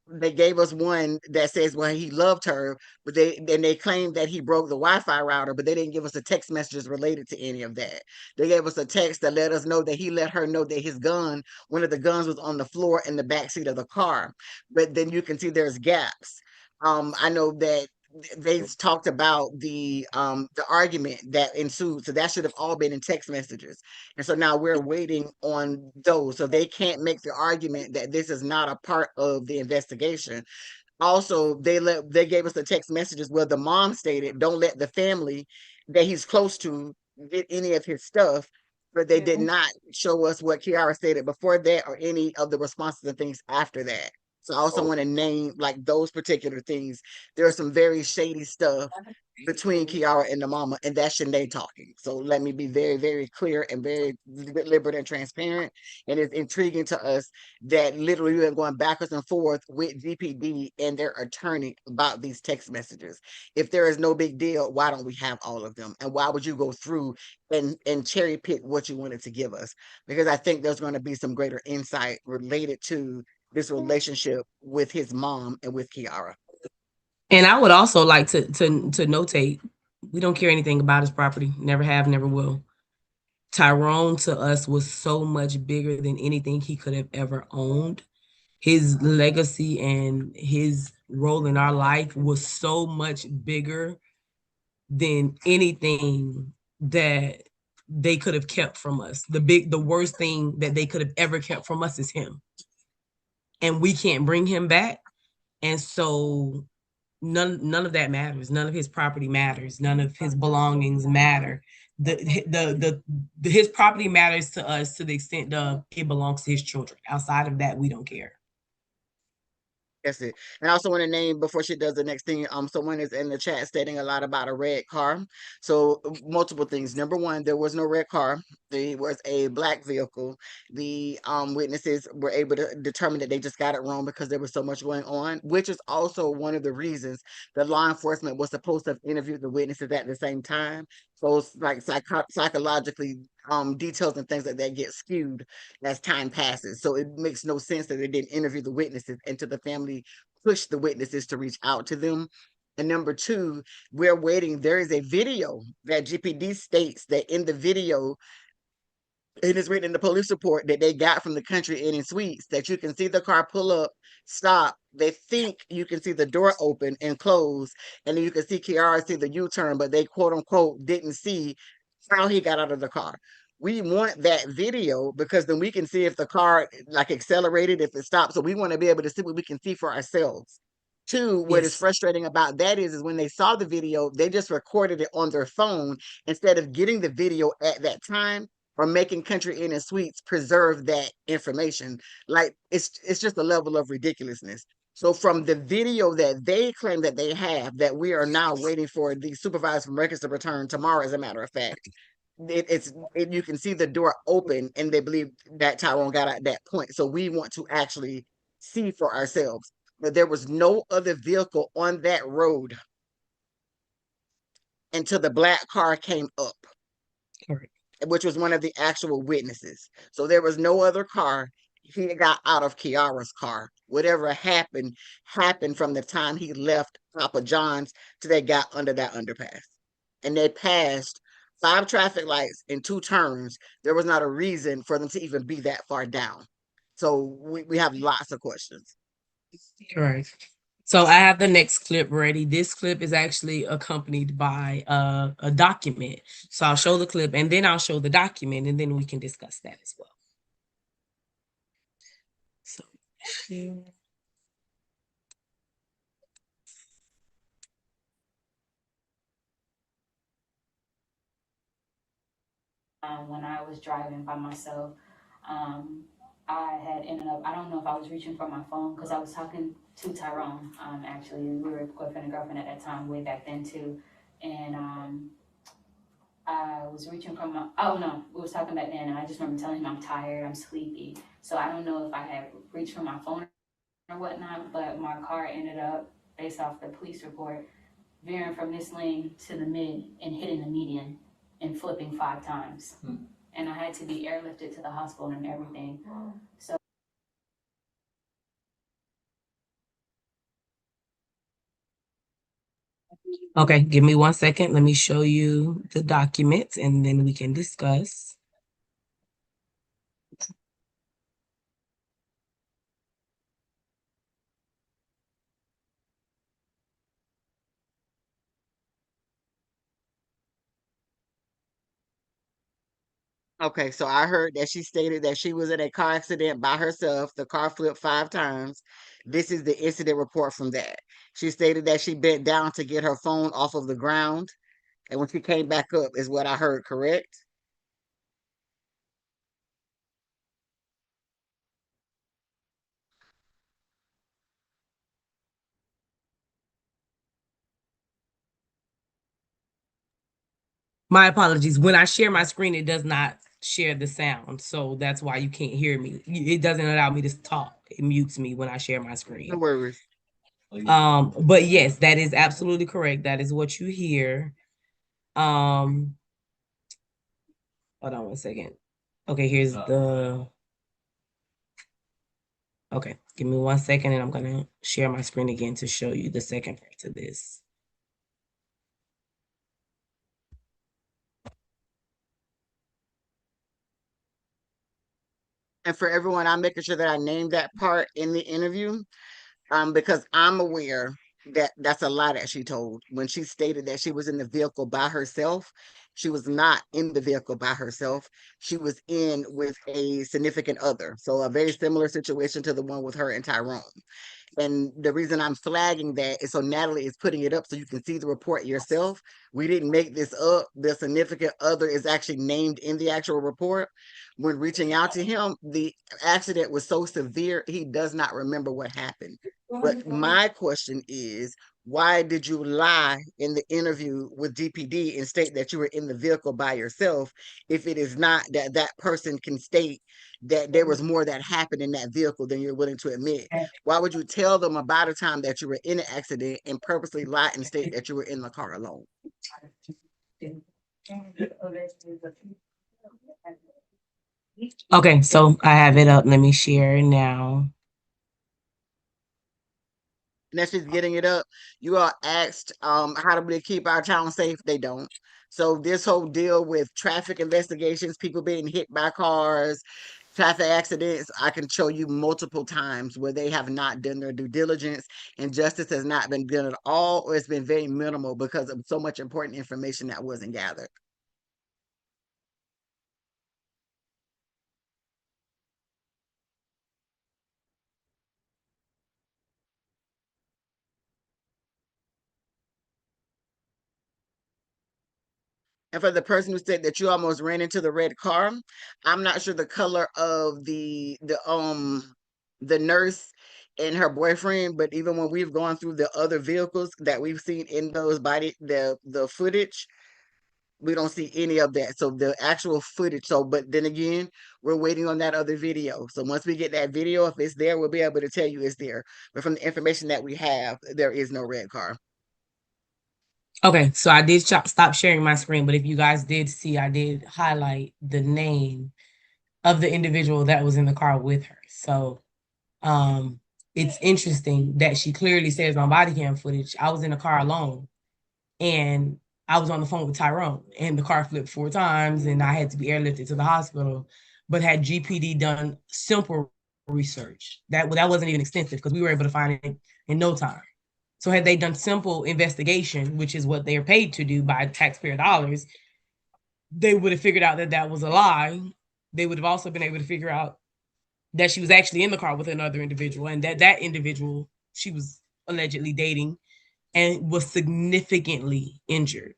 one that says, well, he loved her, but they claimed that he broke the Wi-Fi router, but they didn't give us the text messages related to any of that. They gave us a text that let us know that he let her know that his gun, one of the guns, was on the floor in the back seat of the car. But then you can see there's gaps. I know that they talked about the argument that ensued, so that should have all been in text messages, and so now we're waiting on those, so they can't make the argument that this is not a part of the investigation. Also, they gave us the text messages where the mom stated, don't let the family that he's close to get any of his stuff, but they did not show us what Kiara stated before that or any of the responses and things after that. So I also want to name like those particular things. There's some very shady stuff between Kiara and the mama, and that's Shanae talking. So let me be very, very clear and very deliberate and transparent. And it's intriguing to us that literally we've been going backwards and forth with GPD and their attorney about these text messages. If there is no big deal, why don't we have all of them? And why would you go through and cherry pick what you wanted to give us? Because I think there's going to be some greater insight related to this relationship with his mom and with Kiara. And I would also like to notate, we don't care anything about his property. Never have, never will. Tyrone to us was so much bigger than anything he could have ever owned. His legacy and his role in our life was so much bigger than anything that they could have kept from us. The worst thing that they could have ever kept from us is him. And we can't bring him back. And so none of that matters. None of his property matters. None of his belongings matter. His property matters to us to the extent of it belongs to his children. Outside of that, we don't care. That's it. And I also want to name before she does the next thing. Someone is in the chat stating a lot about a red car. So multiple things. Number one, there was no red car. There was a black vehicle. The witnesses were able to determine that they just got it wrong because there was so much going on, which is also one of the reasons that law enforcement was supposed to have interviewed the witnesses at the same time. So it's like psychologically, details and things like that get skewed as time passes. So it makes no sense that they didn't interview the witnesses until the family pushed the witnesses to reach out to them. And number two, we're waiting. There is a video that GPD states that in the video, it is written in the police report that they got from the Country Inn and Suites that you can see the car pull up, stop. They think you can see the door open and close, and then you can see Kiara see the U-turn, but they quote unquote didn't see how he got out of the car. We want that video because then we can see if the car like accelerated, if it stopped. So we want to be able to see what we can see for ourselves. Two, what is Yes. frustrating about that is when they saw the video, they just recorded it on their phone instead of getting the video at that time or making Country Inn and Suites preserve that information. Like it's just a level of ridiculousness. So from the video that they claim that they have, that we are now waiting for the supervisor from records to return tomorrow, as a matter of fact, you can see the door open, and they believe that Tyrone got at that point. So we want to actually see for ourselves. But there was no other vehicle on that road until the black car came up, Correct. which was one of the actual witnesses. So there was no other car. He got out of Kiara's car. Whatever happened, happened from the time he left Papa John's till they got under that underpass. and they passed 5 traffic lights and 2 turns, there was not a reason for them to even be that far down. So we have lots of questions. Correct. So I have the next clip ready. This clip is actually accompanied by a document. So I'll show the clip and then I'll show the document and then we can discuss that as well. So when I was driving by myself, I had ended up, I don't know if I was reaching for my phone because I was talking to Tyrone. Actually, we were boyfriend and girlfriend at that time, way back then too. And I was reaching for my, oh no, we was talking back then, and I just remember telling him I'm tired, I'm sleepy. So I don't know if I had reached for my phone or whatnot, but my car ended up, based off the police report, veering from this lane to the mid and hitting the median and flipping 5 times. And I had to be airlifted to the hospital and everything. So okay, give me 1 second. Let me show you the documents and then we can discuss. Okay, so I heard that she stated that she was in a car accident by herself. The car flipped 5 times. This is the incident report from that. She stated that she bent down to get her phone off of the ground, and when she came back up, is what I heard, correct? My apologies. When I share my screen, it does not share the sound. So that's why you can't hear me. It doesn't allow me to talk. It mutes me when I share my No screen. worries. But yes, that is absolutely correct. That is what you hear. Hold on 1 second. Okay, here's the okay. Give me 1 second and I'm gonna share my screen again to show you the second part to this. And for everyone, I'm making sure that I name that part in the interview, because I'm aware that that's a lie that she told. When she stated that she was in the vehicle by herself, she was not in the vehicle by herself. She was in with a significant other. So a very similar situation to the one with her and Tyrone. And the reason I'm flagging that is so Natalie is putting it up so you can see the report yourself. We didn't make this up. The significant other is actually named in the actual report. When reaching out to him, the accident was so severe, he does not remember what happened. But my question is, why did you lie in the interview with DPD and state that you were in the vehicle by yourself if it is not that that person can state that there was more that happened in that vehicle than you're willing to admit? Why would you tell them about a time that you were in an accident and purposely lie and state that you were in the car alone? Okay, so I have it up. Let me share now. And that's just getting it up. You are asked, how do we keep our town safe? They don't. So this whole deal with traffic investigations, people being hit by cars, traffic accidents, I can show you multiple times where they have not done their due diligence and justice has not been done at all, or it's been very minimal because of so much important information that wasn't gathered. And for the person who said that you almost ran into the red car, I'm not sure the color of the nurse and her boyfriend, but even when we've gone through the other vehicles that we've seen in those body the footage, we don't see any of that. So the actual footage. So, but then again, we're waiting on that other video. So once we get that video, if it's there, we'll be able to tell you it's there. But from the information that we have, there is no red car. Okay, so I did stop sharing my screen, but if you guys did see, I did highlight the name of the individual that was in the car with her. So it's interesting that she clearly says on body cam footage, I was in the car alone. And I was on the phone with Tyrone and the car flipped 4 times and I had to be airlifted to the hospital. But had GPD done simple research, that wasn't even extensive because we were able to find it in no time. So had they done simple investigation, which is what they're paid to do by taxpayer dollars, they would have figured out that that was a lie. They would have also been able to figure out that she was actually in the car with another individual and that that individual she was allegedly dating and was significantly injured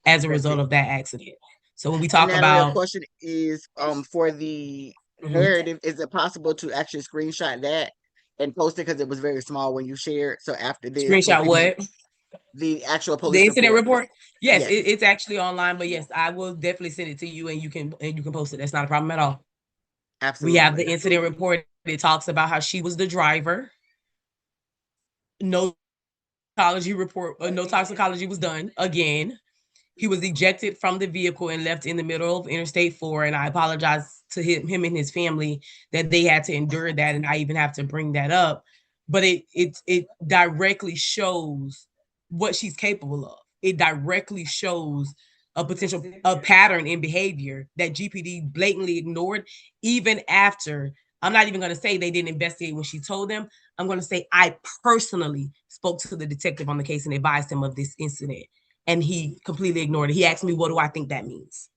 as a That's result it. of that accident. So when we And talk Natalie, a about question is for the mhm, narrative, is it possible to actually screenshot that and post it because it was very small when you shared? So after this, when screenshot people what the actual the police incident report, report, yes, yes, it's actually online. But yes, I will definitely send it to you, and you can post it. That's not a problem at all. We have the absolutely. incident report. It talks about how she was the driver. No toxicology report, no toxicology was done. Again, he was ejected from the vehicle and left in the middle of Interstate 4. And I apologize to him and his family that they had to endure that. And I even have to bring that up. But it directly shows what she's capable of. It directly shows a pattern in behavior that GPD blatantly ignored, even after. I'm not even going to say they didn't investigate when she told them. I'm going to say I personally spoke to the detective on the case and advised him of this incident, and he completely ignored it. He asked me, what do I think that means?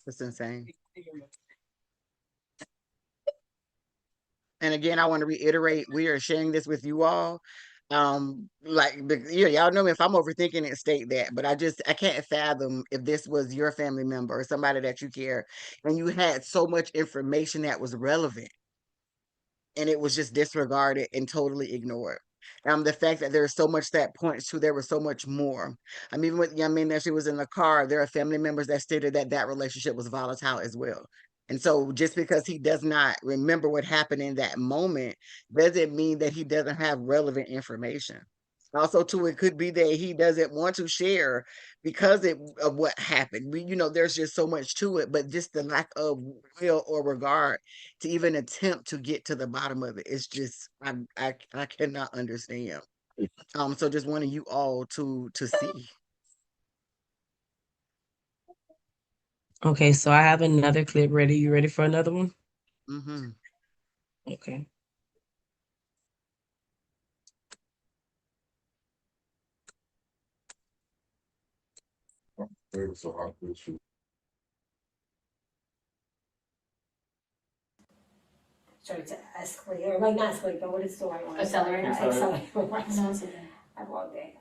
It's insane. And again, I want to reiterate, we are sharing this with you all. Y'all know me, if I'm overthinking it, state that. But I can't fathom if this was your family member or somebody that you care, and you had so much information that was relevant and it was just disregarded and totally ignored. The fact that there's so much that points to there was so much more. Even with young men that she was in the car, there are family members that stated that that relationship was volatile as well. And so, just because he does not remember what happened in that moment, doesn't mean that he doesn't have relevant information. Also, too, it could be that he doesn't want to share because of what happened. There's just so much to it, but just the lack of will or regard to even attempt to get to the bottom of it. It's just I cannot understand. So just wanting you all to see. Okay, so I have another clip ready. You ready for another one? Hmm. Okay. Sorry, to escalate, or like not escalate, but what is the right one? Accelerate. Accelerate. No, it's okay. I have a long day.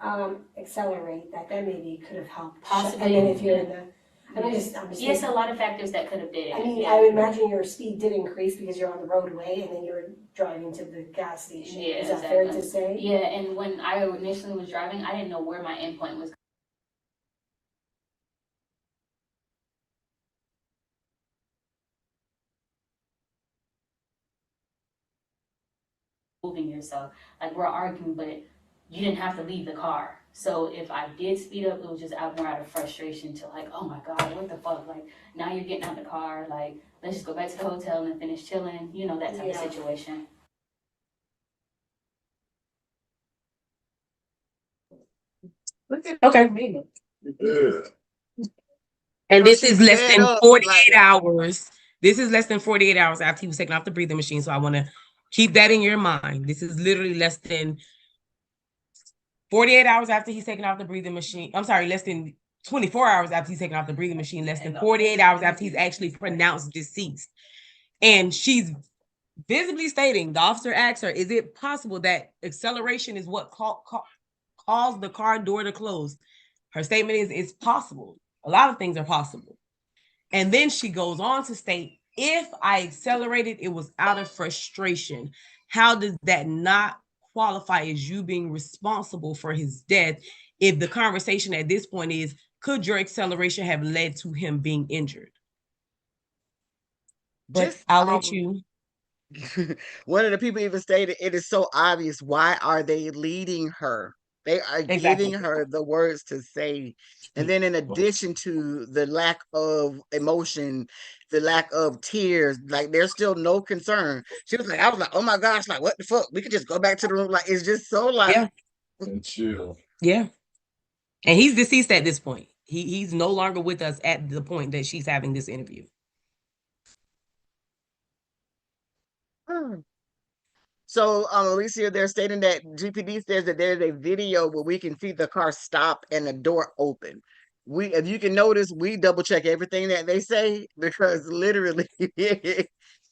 Accelerate that maybe could have helped. Possibly. I mean, if you're in the, I'm just Yes, a lot of factors that could have did it. I mean, yeah. I would imagine your speed did increase because you're on the roadway and then you're driving to the gas station. Yeah, Is that fair exactly. to say? Yeah, and when I initially was driving, I didn't know where my endpoint was moving yourself. Like we're arguing, but you didn't have to leave the car. So if I did speed up, it was just more out of frustration to like, oh my God, what the fuck? Like now you're getting out the car, like let's just go back to the hotel and finish chilling, that type of situation. Okay. And this is She's less fed than up. 48 hours. This is less than 48 hours after he was taken off the breathing machine. So I want to keep that in your mind. This is literally less than 48 hours after he's taken off the breathing machine. I'm sorry, less than 24 hours after he's taken off the breathing machine, less than 48 hours after he's actually pronounced deceased. And she's visibly stating, the officer asks her, is it possible that acceleration is what caused the car door to close? Her statement is, it's possible. A lot of things are possible. And then she goes on to state, if I accelerated, it was out of frustration. How does that not qualify as you being responsible for his death if the conversation at this point is, could your acceleration have led to him being injured? But Just I'll let you. one of the people even stated it is so obvious. Why are they leading her? They are giving Exactly. her the words to say. And then, in addition to the lack of emotion, the lack of tears, like there's still no concern. She was like, I was like, oh my gosh, like what the fuck? We could just go back to the room. Like it's just so like Yeah. And chill. Yeah. And he's deceased at this point. He's no longer with us at the point that she's having this interview. So, Alicia, they're stating that GPD says that there's a video where we can see the car stop and the door open. If you can notice, we double check everything that they say because literally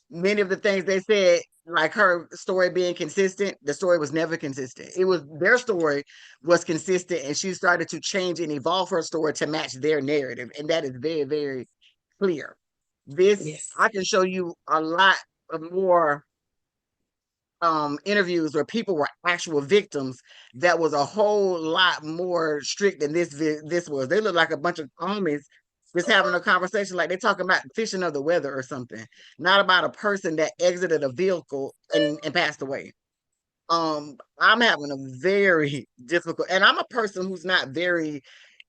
many of the things they said, like her story being consistent, the story was never consistent. It was their story was consistent, and she started to change and evolve her story to match their narrative, and that is very, very clear. This I can show you a lot of more interviews where people were actual victims that was a whole lot more strict than this was. They look like a bunch of homies just having a conversation like they're talking about fishing of the weather or something, not about a person that exited a vehicle and passed away. I'm having a very difficult, and I'm a person who's not very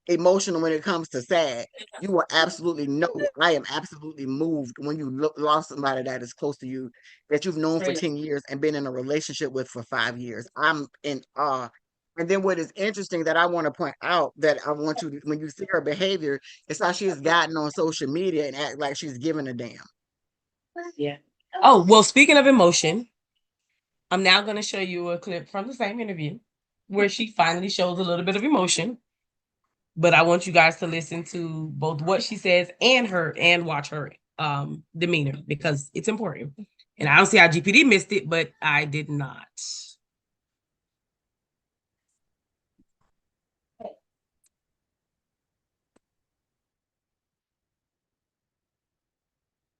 emotional when it comes to sad. You will absolutely know I am absolutely moved when you lost somebody that is close to you that you've known for 10 years and been in a relationship with for 5 years. I'm in awe. And then what is interesting that I want to point out that I want you to, when you see her behavior, is how she has gotten on social media and act like she's giving a damn. Yeah. Oh, well, speaking of emotion, I'm now going to show you a clip from the same interview where she finally shows a little bit of emotion. But I want you guys to listen to both what she says and watch her demeanor because it's important. And I don't see how GPD missed it, but I did not.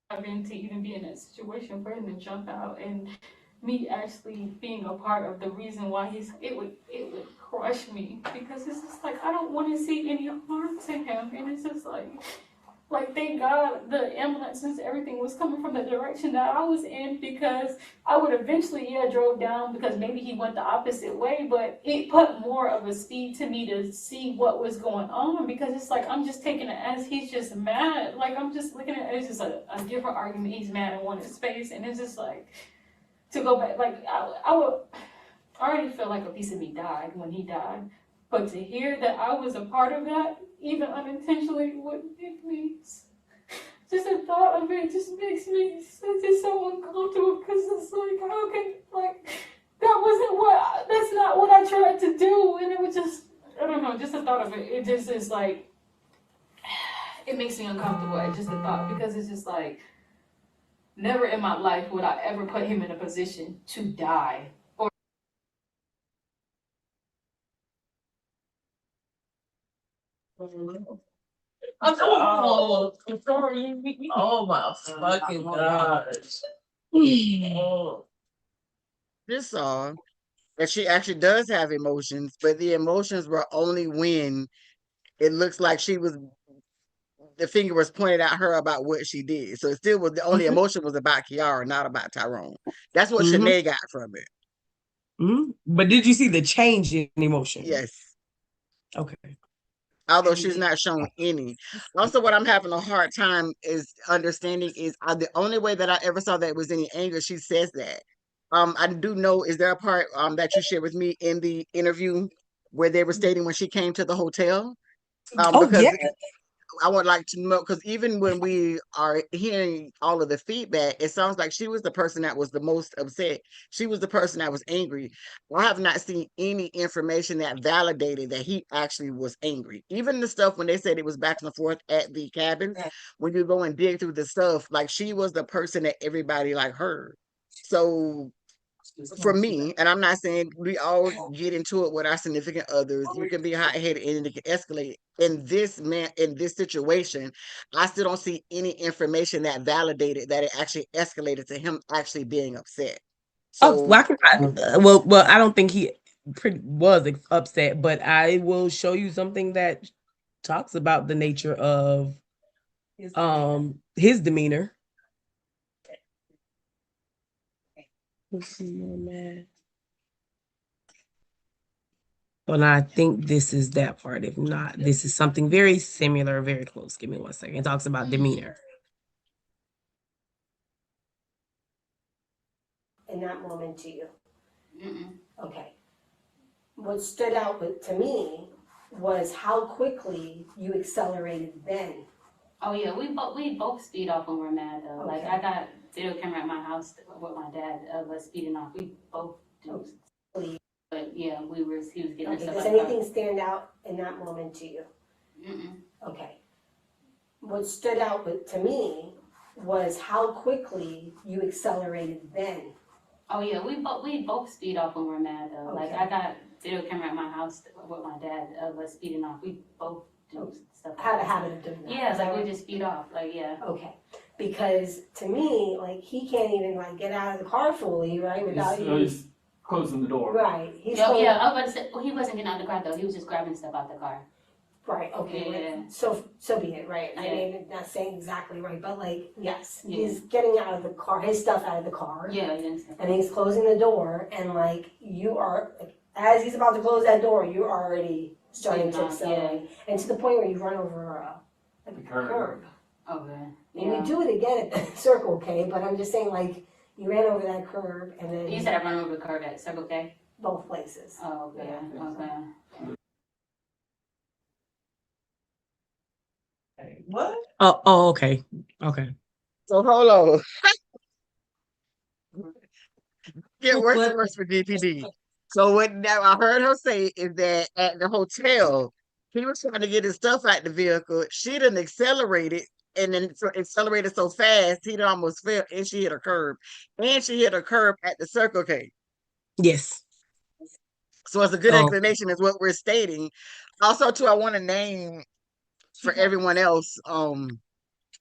Having to even be in that situation for him to jump out and me actually being a part of the reason why it would crush me because it's just like I don't want to see any harm to him, and it's just like thank God the ambulances, everything was coming from the direction that I was in because I would eventually drove down because maybe he went the opposite way, but it put more of a speed to me to see what was going on because it's like I'm just taking it as he's just mad. Like I'm just looking at it as just a different argument. He's mad and wanted space, and it's just like to go back. Like I would I already feel like a piece of me died when he died, but to hear that I was a part of that, even unintentionally, would make me. Just the thought of it just makes me just so uncomfortable because it's like, how can, like, that's not what I tried to do. And it was just, I don't know, just the thought of it, it just is like, it makes me uncomfortable at just the thought because it's just like, never in my life would I ever put him in a position to die. Oh, oh my fucking gosh. This song, and she actually does have emotions, but the emotions were only when it looks like the finger was pointed at her about what she did. So it still was the only emotion was about Kiara, not about Tyrone. That's what Shanae got from it. But did you see the change in emotion? Yes. Okay. Although she's not shown any. Also, what I'm having a hard time is understanding is the only way that I ever saw that was any anger. She says that. I do know. Is there a part that you shared with me in the interview where they were stating when she came to the hotel? Oh yeah. Because I would like to know because even when we are hearing all of the feedback, it sounds like she was the person that was the most upset. She was the person that was angry. I have not seen any information that validated that he actually was angry. Even the stuff when they said it was back and forth at the cabin, when you go and dig through the stuff, like she was the person that everybody like heard. So for me, and I'm not saying we all get into it with our significant others. You can be hot headed and it can escalate. In this situation, I still don't see any information that validated that it actually escalated to him actually being upset. Oh, So, well, I don't think he was upset, but I will show you something that talks about the nature of his demeanor. Well, I think this is that part. If not, this is something very similar, very close. Give me 1 second. It talks about demeanor. In that moment to you. Mm-mm. Okay. what stood out to me was how quickly you accelerated then. Oh yeah, we both speed off when we're mad though. Okay. Like I got video camera at my house with my dad of us speeding off. We both do. Okay. But yeah, he was getting Okay, stuff does out of anything stand out in that moment to you? Mm-mm. Okay. What stood out to me was how quickly you accelerated then. Oh yeah, we both speed off when we're mad though. Okay. Like I got video camera at my house with my dad of us speeding off. We both do stuff. Have a habit of doing that. Yeah, Is like that we right? just speed off. Like yeah. Okay, because to me, like he can't even like get out of the car fully, right? Without you. He's closing the door. Right. He's Oh holding- yeah, I was about to say, well, he wasn't getting out of the car though. He was just grabbing stuff out the car. Right. Okay. Yeah. So be it. Right. I Yeah. mean, not saying exactly right, but like yes, Yeah. he's getting out of the car, his stuff out of the car. Yeah, I understand. And he's closing the door, and like you are, like, as he's about to close that door, you're already starting to accelerate, and to the point where you run over a curb. Okay. And you do it again at the circle, okay? But I'm just saying, like, you ran over that curb, and then You said I run over the curb at Circle K? both places. Oh, okay, Yeah. okay. What? Oh, okay. Okay. So hold on. Get worse and worse for DPD. So what now I heard her say is that at the hotel, he was trying to get his stuff out the vehicle. She done accelerated and then accelerated so fast he done almost fell and she hit a curb. And she hit a curb at the Circle K. Yes. So it's a good Oh. explanation is what we're stating. Also, too, I want to name for everyone else an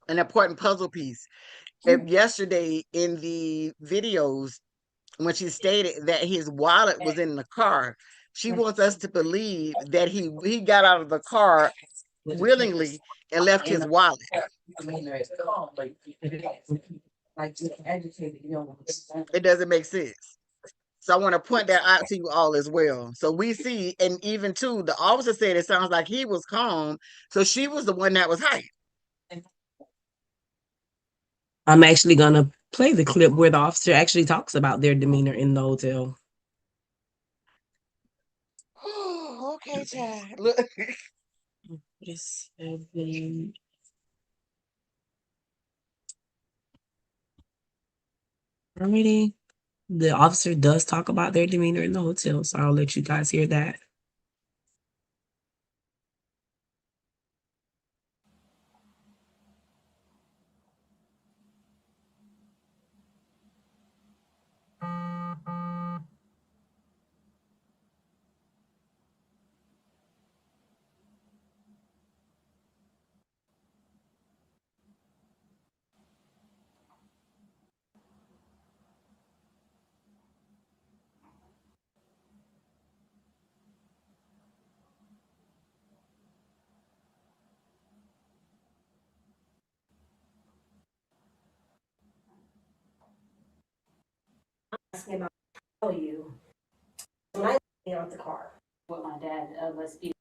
important puzzle piece. Yesterday in the videos, when she stated that his wallet was in the car, she wants us to believe that he got out of the car willingly and left his wallet. It doesn't make sense. So I want to point that out to you all as well. So we see, and even too, the officer said it sounds like he was calm. So she was the one that was hyped. I'm actually gonna play the clip where the officer actually talks about their demeanor in the hotel. Oh, okay, child. Look. Yes, everything. Alrighty. The officer does talk about their demeanor in the hotel, so I'll let you guys hear that. Asking about tell you when I got out the car With my dad of us speeding.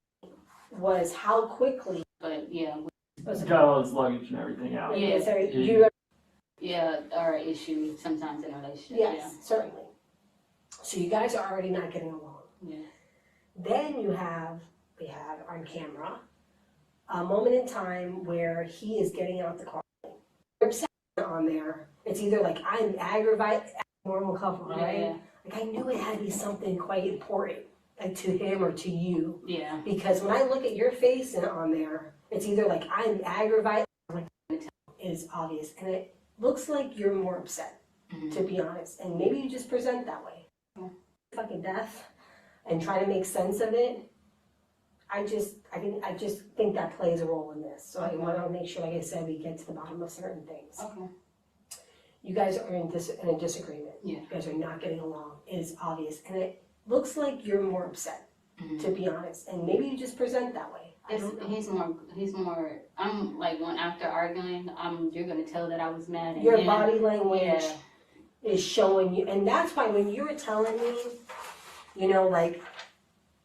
was how quickly. But yeah, Got all his luggage and everything out. Yeah. You yeah, our issue sometimes in a relationship. yes, certainly. So you guys are already not getting along. Yeah. Then we have on camera a moment in time where he is getting out the car. On there, it's either like I'm aggravated, normal couple, right? Yeah. Like I knew it had to be something quite important, like to him or to you, Yeah. because when I look at your face and on there, it's either like I'm aggravated, like it is obvious, and it looks like you're more upset, to be honest, and maybe you just present that way. Fucking death, and try to make sense of it. I just think that plays a role in this. So I want to make sure, like I said, we get to the bottom of certain things. Okay. You guys are in a disagreement. Yeah. You guys are not getting along. It is obvious, and it looks like you're more upset, to be honest, and maybe you just present that way. He's more. I'm like when after arguing, you're gonna tell that I was mad. And Your then, body language yeah. is showing you, and that's why when you were telling me, you know, like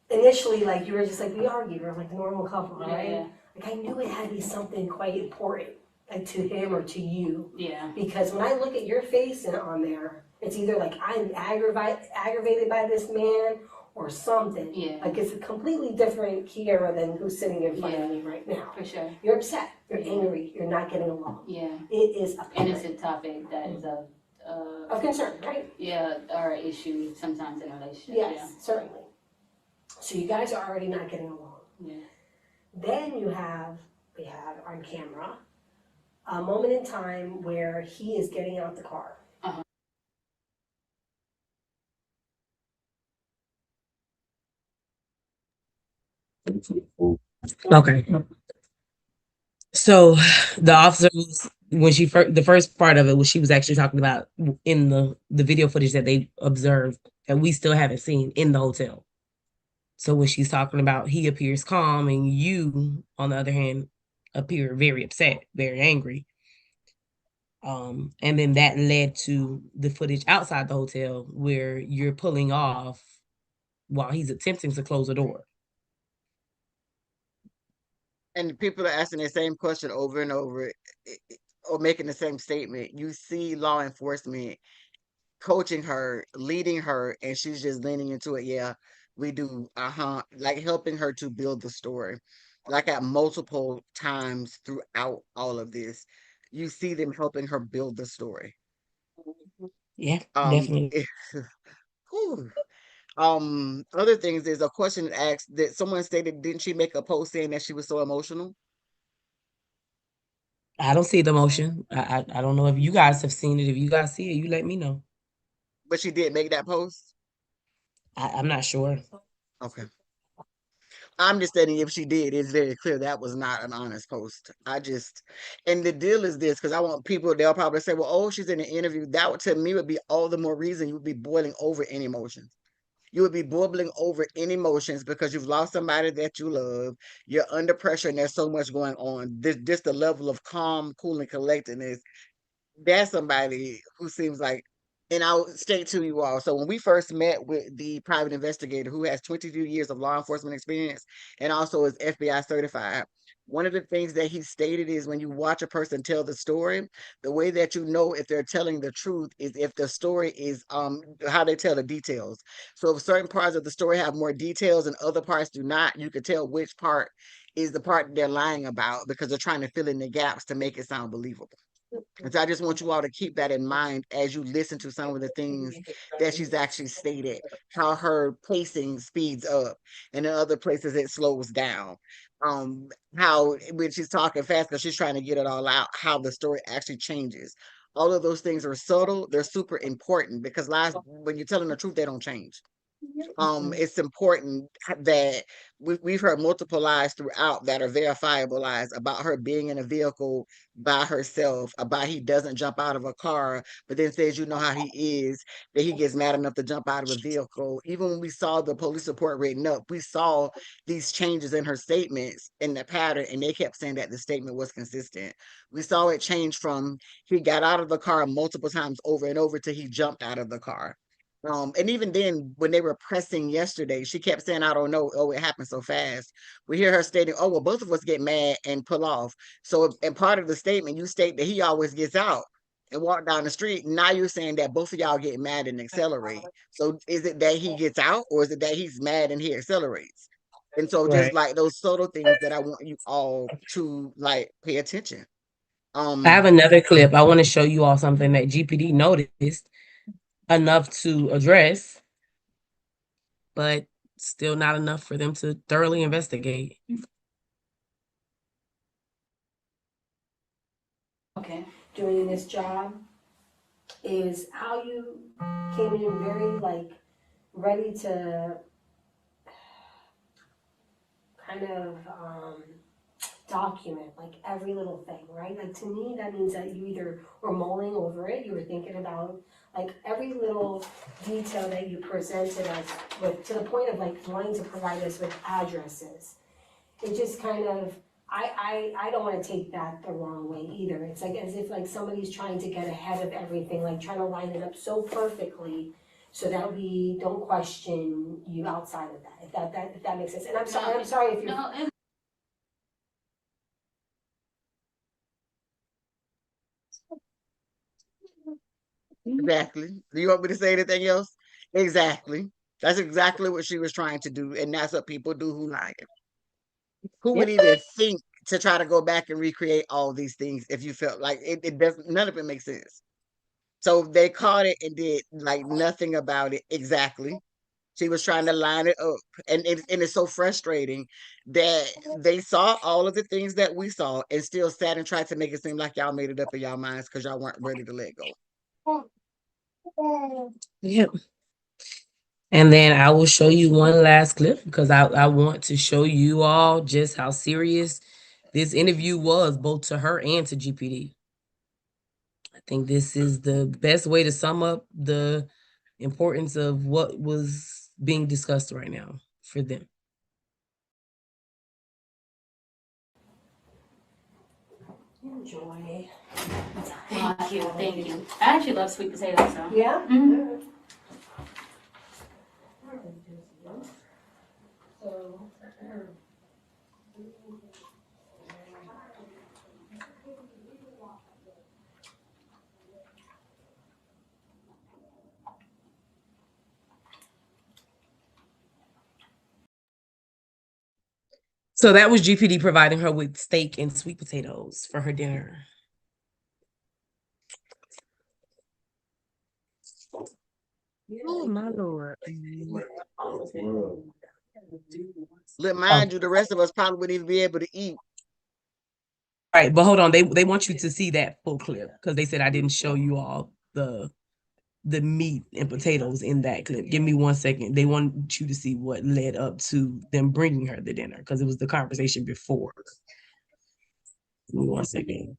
initially, like you were just like we argued, we're like a normal couple, right? Yeah. Like I knew it had to be something quite important, like to him or to you, Yeah. because when I look at your face and on there, it's either like I'm aggravated by this man, or something. Yeah. Like it's a completely different Kiara than who's sitting in front of me right now. For sure. You're upset, you're Yeah. angry, you're not getting along. Yeah. It is a And it's a topic that is of concern, right? Yeah, or an issue sometimes in a relationship. Yes, certainly. So you guys are already not getting along. Yeah. Then we have on camera a moment in time where he is getting out the car. Okay. So the officer was, when the first part of it was, she was actually talking about in the video footage that they observed that we still haven't seen in the hotel. So when she's talking about he appears calm and you, on the other hand, appear very upset, very angry. And then that led to the footage outside the hotel where you're pulling off while he's attempting to close the door. And people are asking the same question over and over, or making the same statement. You see law enforcement coaching her, leading her, and she's just leaning into it. Yeah, we do. Like helping her to build the story. Like at multiple times throughout all of this, you see them helping her build the story. Yeah, Um, definitely. whew. Other things is a question asked that someone stated, didn't she make a post saying that she was so emotional? I don't see the emotion. I don't know if you guys have seen it. If you guys see it, you let me know. But she did make that post. I'm not sure. Okay. I'm just saying if she did, it's very clear that was not an honest post. And the deal is this, because I want people, they'll probably say, well, oh, she's in an interview. That would, to me, would be all the more reason you would be boiling over in emotions. You would be bubbling over in emotions because you've lost somebody that you love. You're under pressure and there's so much going on. This the level of calm, cool, and collectedness. That's somebody who seems like, and I'll state to you all. So when we first met with the private investigator who has 22 years of law enforcement experience and also is FBI certified, one of the things that he stated is when you watch a person tell the story, the way that you know if they're telling the truth is if the story is how they tell the details. So if certain parts of the story have more details and other parts do not, you can tell which part is the part they're lying about because they're trying to fill in the gaps to make it sound believable. And so I just want you all to keep that in mind as you listen to some of the things that she's actually stated, how her pacing speeds up and in other places it slows down. How when she's talking fast because she's trying to get it all out, how the story actually changes. All of those things are subtle, they're super important because lies, when you're telling the truth, they don't change. It's important that we've heard multiple lies throughout that are verifiable lies about her being in a vehicle by herself, about he doesn't jump out of a car, but then says, you know how he is, that he gets mad enough to jump out of a vehicle. Even when we saw the police report written up, we saw these changes in her statements in the pattern, and they kept saying that the statement was consistent. We saw it change from he got out of the car multiple times over and over to he jumped out of the car. And even then, when they were pressing yesterday, she kept saying, I don't know. Oh, it happened so fast. We hear her stating, oh, well, both of us get mad and pull off. So, and part of the statement, you state that he always gets out and walk down the street. Now you're saying that both of y'all get mad and accelerate. So, is it that he gets out or is it that he's mad and he accelerates? And so, just Right. like those subtle things that I want you all to like pay attention. I have Um, another clip. I want to show you all something that GPD noticed enough to address, but still not enough for them to thoroughly investigate. Okay. Doing this job is how you came in very like ready to kind of document like every little thing, right? Like to me, that means that you either were mulling over it, you were thinking about like every little detail that you presented us with, to the point of like wanting to provide us with addresses. It just kind of, I don't want to take that the wrong way either. It's like as if like somebody's trying to get ahead of everything, like trying to line it up so perfectly so that we don't question you outside of that. If that makes sense. And I'm sorry if you're No, exactly. Do you want me to say anything else? Exactly. That's exactly what she was trying to do, and that's what people do who lie. Who would even think to try to go back and recreate all these things if you felt like it doesn't, none of it makes sense. So they caught it and did like nothing about it exactly. She was trying to line it up. And it's so frustrating that they saw all of the things that we saw and still sat and tried to make it seem like y'all made it up in y'all minds because y'all weren't ready to let go. Yep. And then I will show you one last clip because I want to show you all just how serious this interview was, both to her and to GPD. I think this is the best way to sum up the importance of what was being discussed right now for them. Enjoy. Thank you, thank you. I actually love sweet potatoes, so. Yeah? Mhm. So, So that was GPD providing her with steak and sweet potatoes for her dinner. Oh my Lord. Look, mind you, the rest of us probably wouldn't even be able to eat. Right, but hold on. They want you to see that full clip because they said I didn't show you all the meat and potatoes in that clip. Give me 1 second. They want you to see what led up to them bringing her the dinner because it was the conversation before. Give me 1 second.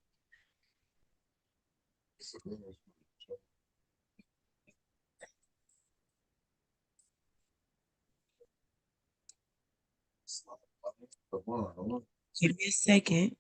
Give me a second.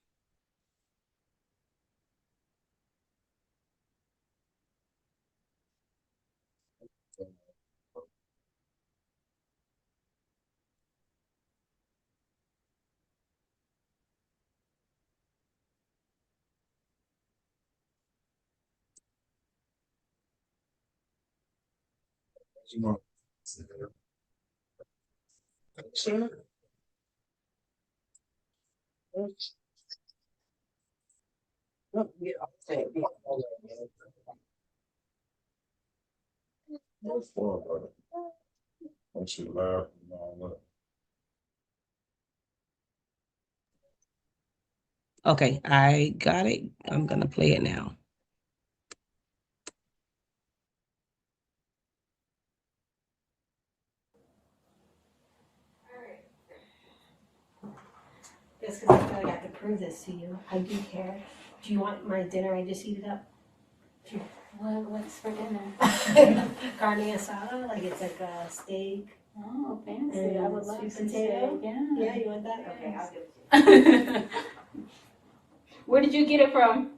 Okay, I got it. I'm gonna play it now. just because I feel like I have to prove this to you. I do care. Do you want my dinner? I just heated up. What's for dinner? Carne asada, like it's like a steak. Oh, fancy. And I would love sweet some potato? steak, yeah. Yeah, you want that? Okay, I'll give it to you. Where did you get it from?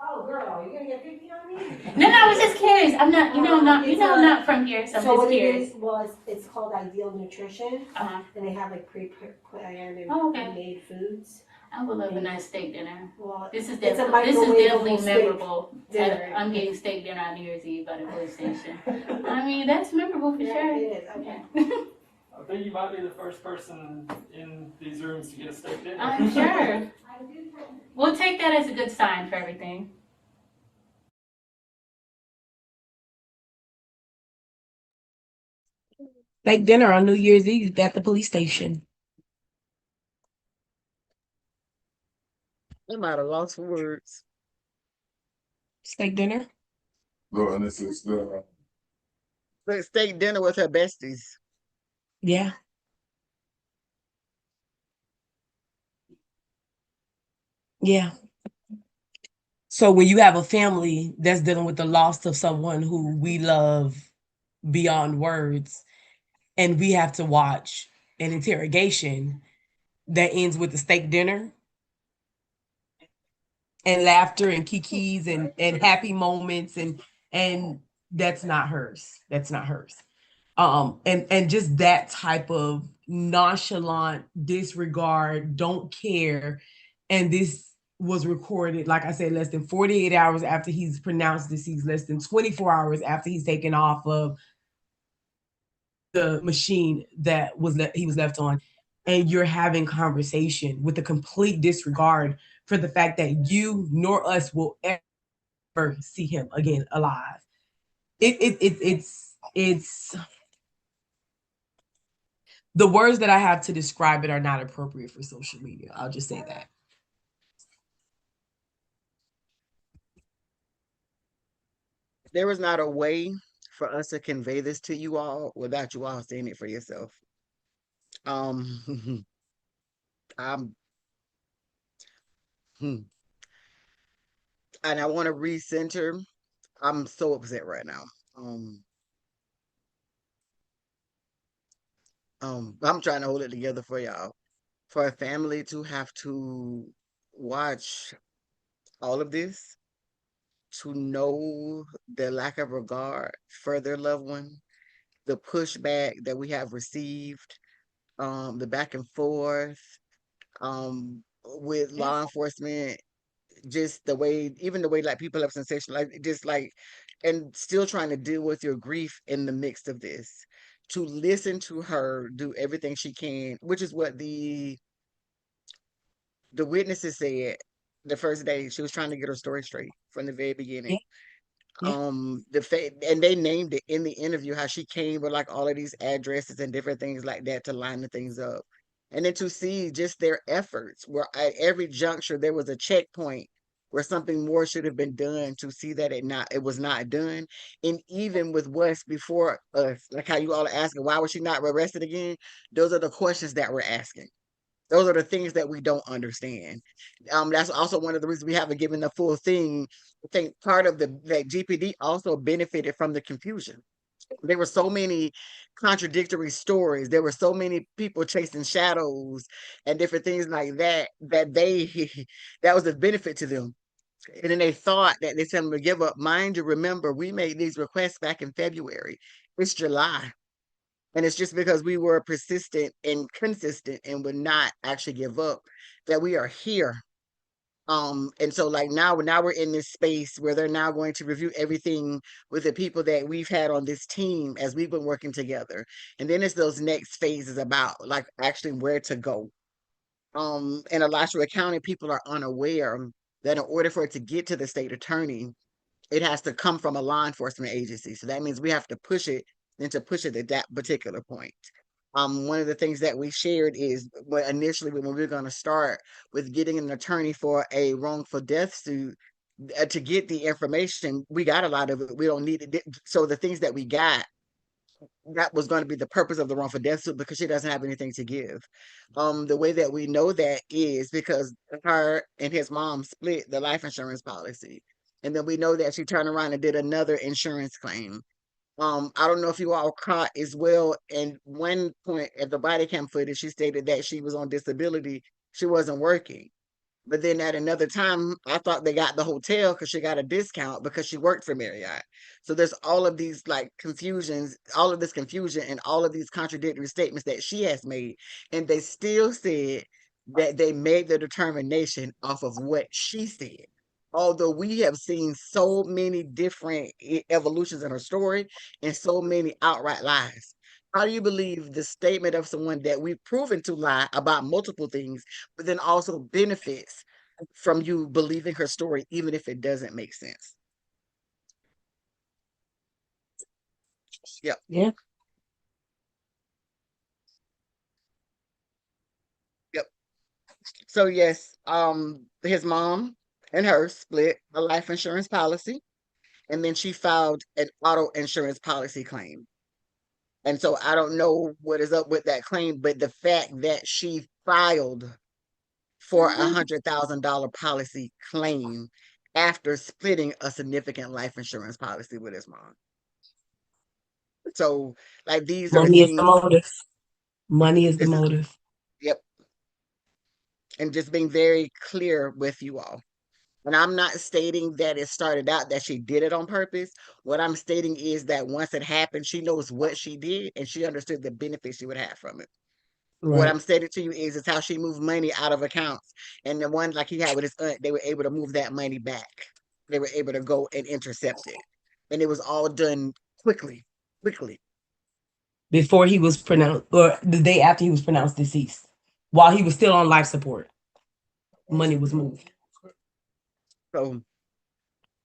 Oh, girl, you're gonna get picky on me? No, I was just curious. I'm not, I'm not from here, so I'm So just what it curious. is was it's called Ideal Nutrition, Uh-huh. and they have like pre-planned and Oh, okay. made foods. I would love a nice steak dinner. Well, This is it's a definitely microwavable steak memorable. dinner. I'm getting steak dinner on New Year's Eve at a police station. I mean, that's memorable for Yeah, sure. it is. Okay. I think you might be the first person in these rooms to get a steak dinner. I'm sure. We'll take that as a good sign for everything. Steak dinner on New Year's Eve at the police station. I might have lost for words. Steak dinner? Look, and this is the But steak dinner with her besties. Yeah. Yeah. So when you have a family that's dealing with the loss of someone who we love beyond words, and we have to watch an interrogation that ends with the steak dinner and laughter and kikis and happy moments and that's not hers. That's not hers. And just that type of nonchalant disregard, don't care. And this was recorded, like I said, less than 48 hours after he's pronounced deceased, less than 24 hours after he's taken off of the machine that he was left on, and you're having conversation with a complete disregard for the fact that you nor us will ever see him again alive. It's the words that I have to describe it are not appropriate for social media. I'll just say that. There was not a way for us to convey this to you all without you all seeing it for yourself. Um, I'm, hmm, and I want to recenter. I'm so upset right now. Um, I'm trying to hold it together for y'all. For a family to have to watch all of this, to know the lack of regard for their loved one, the pushback that we have received, the back and forth, with law enforcement, just the way, even the way like people have sensationalized, just like, and still trying to deal with your grief in the midst of this. To listen to her do everything she can, which is what the witnesses said the first day. She was trying to get her story straight from the very beginning. Yeah, yeah. The fact, and they named it in the interview how she came with like all of these addresses and different things like that to line the things up. And then to see just their efforts, where at every juncture there was a checkpoint where something more should have been done, to see that it was not done. And even with what's before us, like how you all are asking, why was she not arrested again? Those are the questions that we're asking. Those are the things that we don't understand. That's also one of the reasons we haven't given the full thing. I think part of the that GPD also benefited from the confusion. There were so many contradictory stories. There were so many people chasing shadows and different things like that, that they that was a benefit to them. And then they thought that they said them to give up. Mind you, remember, we made these requests back in February. It's July. And it's just because we were persistent and consistent and would not actually give up that we are here. And so like now we're in this space where they're now going to review everything with the people that we've had on this team as we've been working together. And then it's those next phases about like actually where to go. In Alachua County, people are unaware that in order for it to get to the state attorney, it has to come from a law enforcement agency. So that means we have to push it and to push it at that particular point. One of the things that we shared is initially when we were going to start with getting an attorney for a wrongful death suit, to get the information, we got a lot of it. We don't need it. So the things that we got, that was going to be the purpose of the wrongful death suit, because she doesn't have anything to give. The way that we know that is because her and his mom split the life insurance policy. And then we know that she turned around and did another insurance claim. I don't know if you all caught as well. And one point at the body cam footage, she stated that she was on disability. She wasn't working. But then at another time, I thought they got the hotel because she got a discount because she worked for Marriott. So there's all of these like confusions, all of this confusion, and all of these contradictory statements that she has made. And they still said that they made the determination off of what she said. Although we have seen so many different evolutions in her story and so many outright lies. How do you believe the statement of someone that we've proven to lie about multiple things, but then also benefits from you believing her story, even if it doesn't make sense? Yep. Yeah. Yep. So yes, his mom and her split a life insurance policy, and then she filed an auto insurance policy claim. And so I don't know what is up with that claim, but the fact that she filed for $100,000 policy claim after splitting a significant life insurance policy with his mom. So, like, these are Money is the things. motive. Money is the This is, motive. yep. And just being very clear with you all. And I'm not stating that it started out that she did it on purpose. What I'm stating is that once it happened, she knows what she did and she understood the benefits she would have from it. What Right. I'm stating to you is how she moved money out of accounts. And the one like he had with his aunt, they were able to move that money back. They were able to go and intercept it. And it was all done quickly, quickly. before he was pronounced, or the day after he was pronounced deceased, while he was still on life support. Money was moved. So,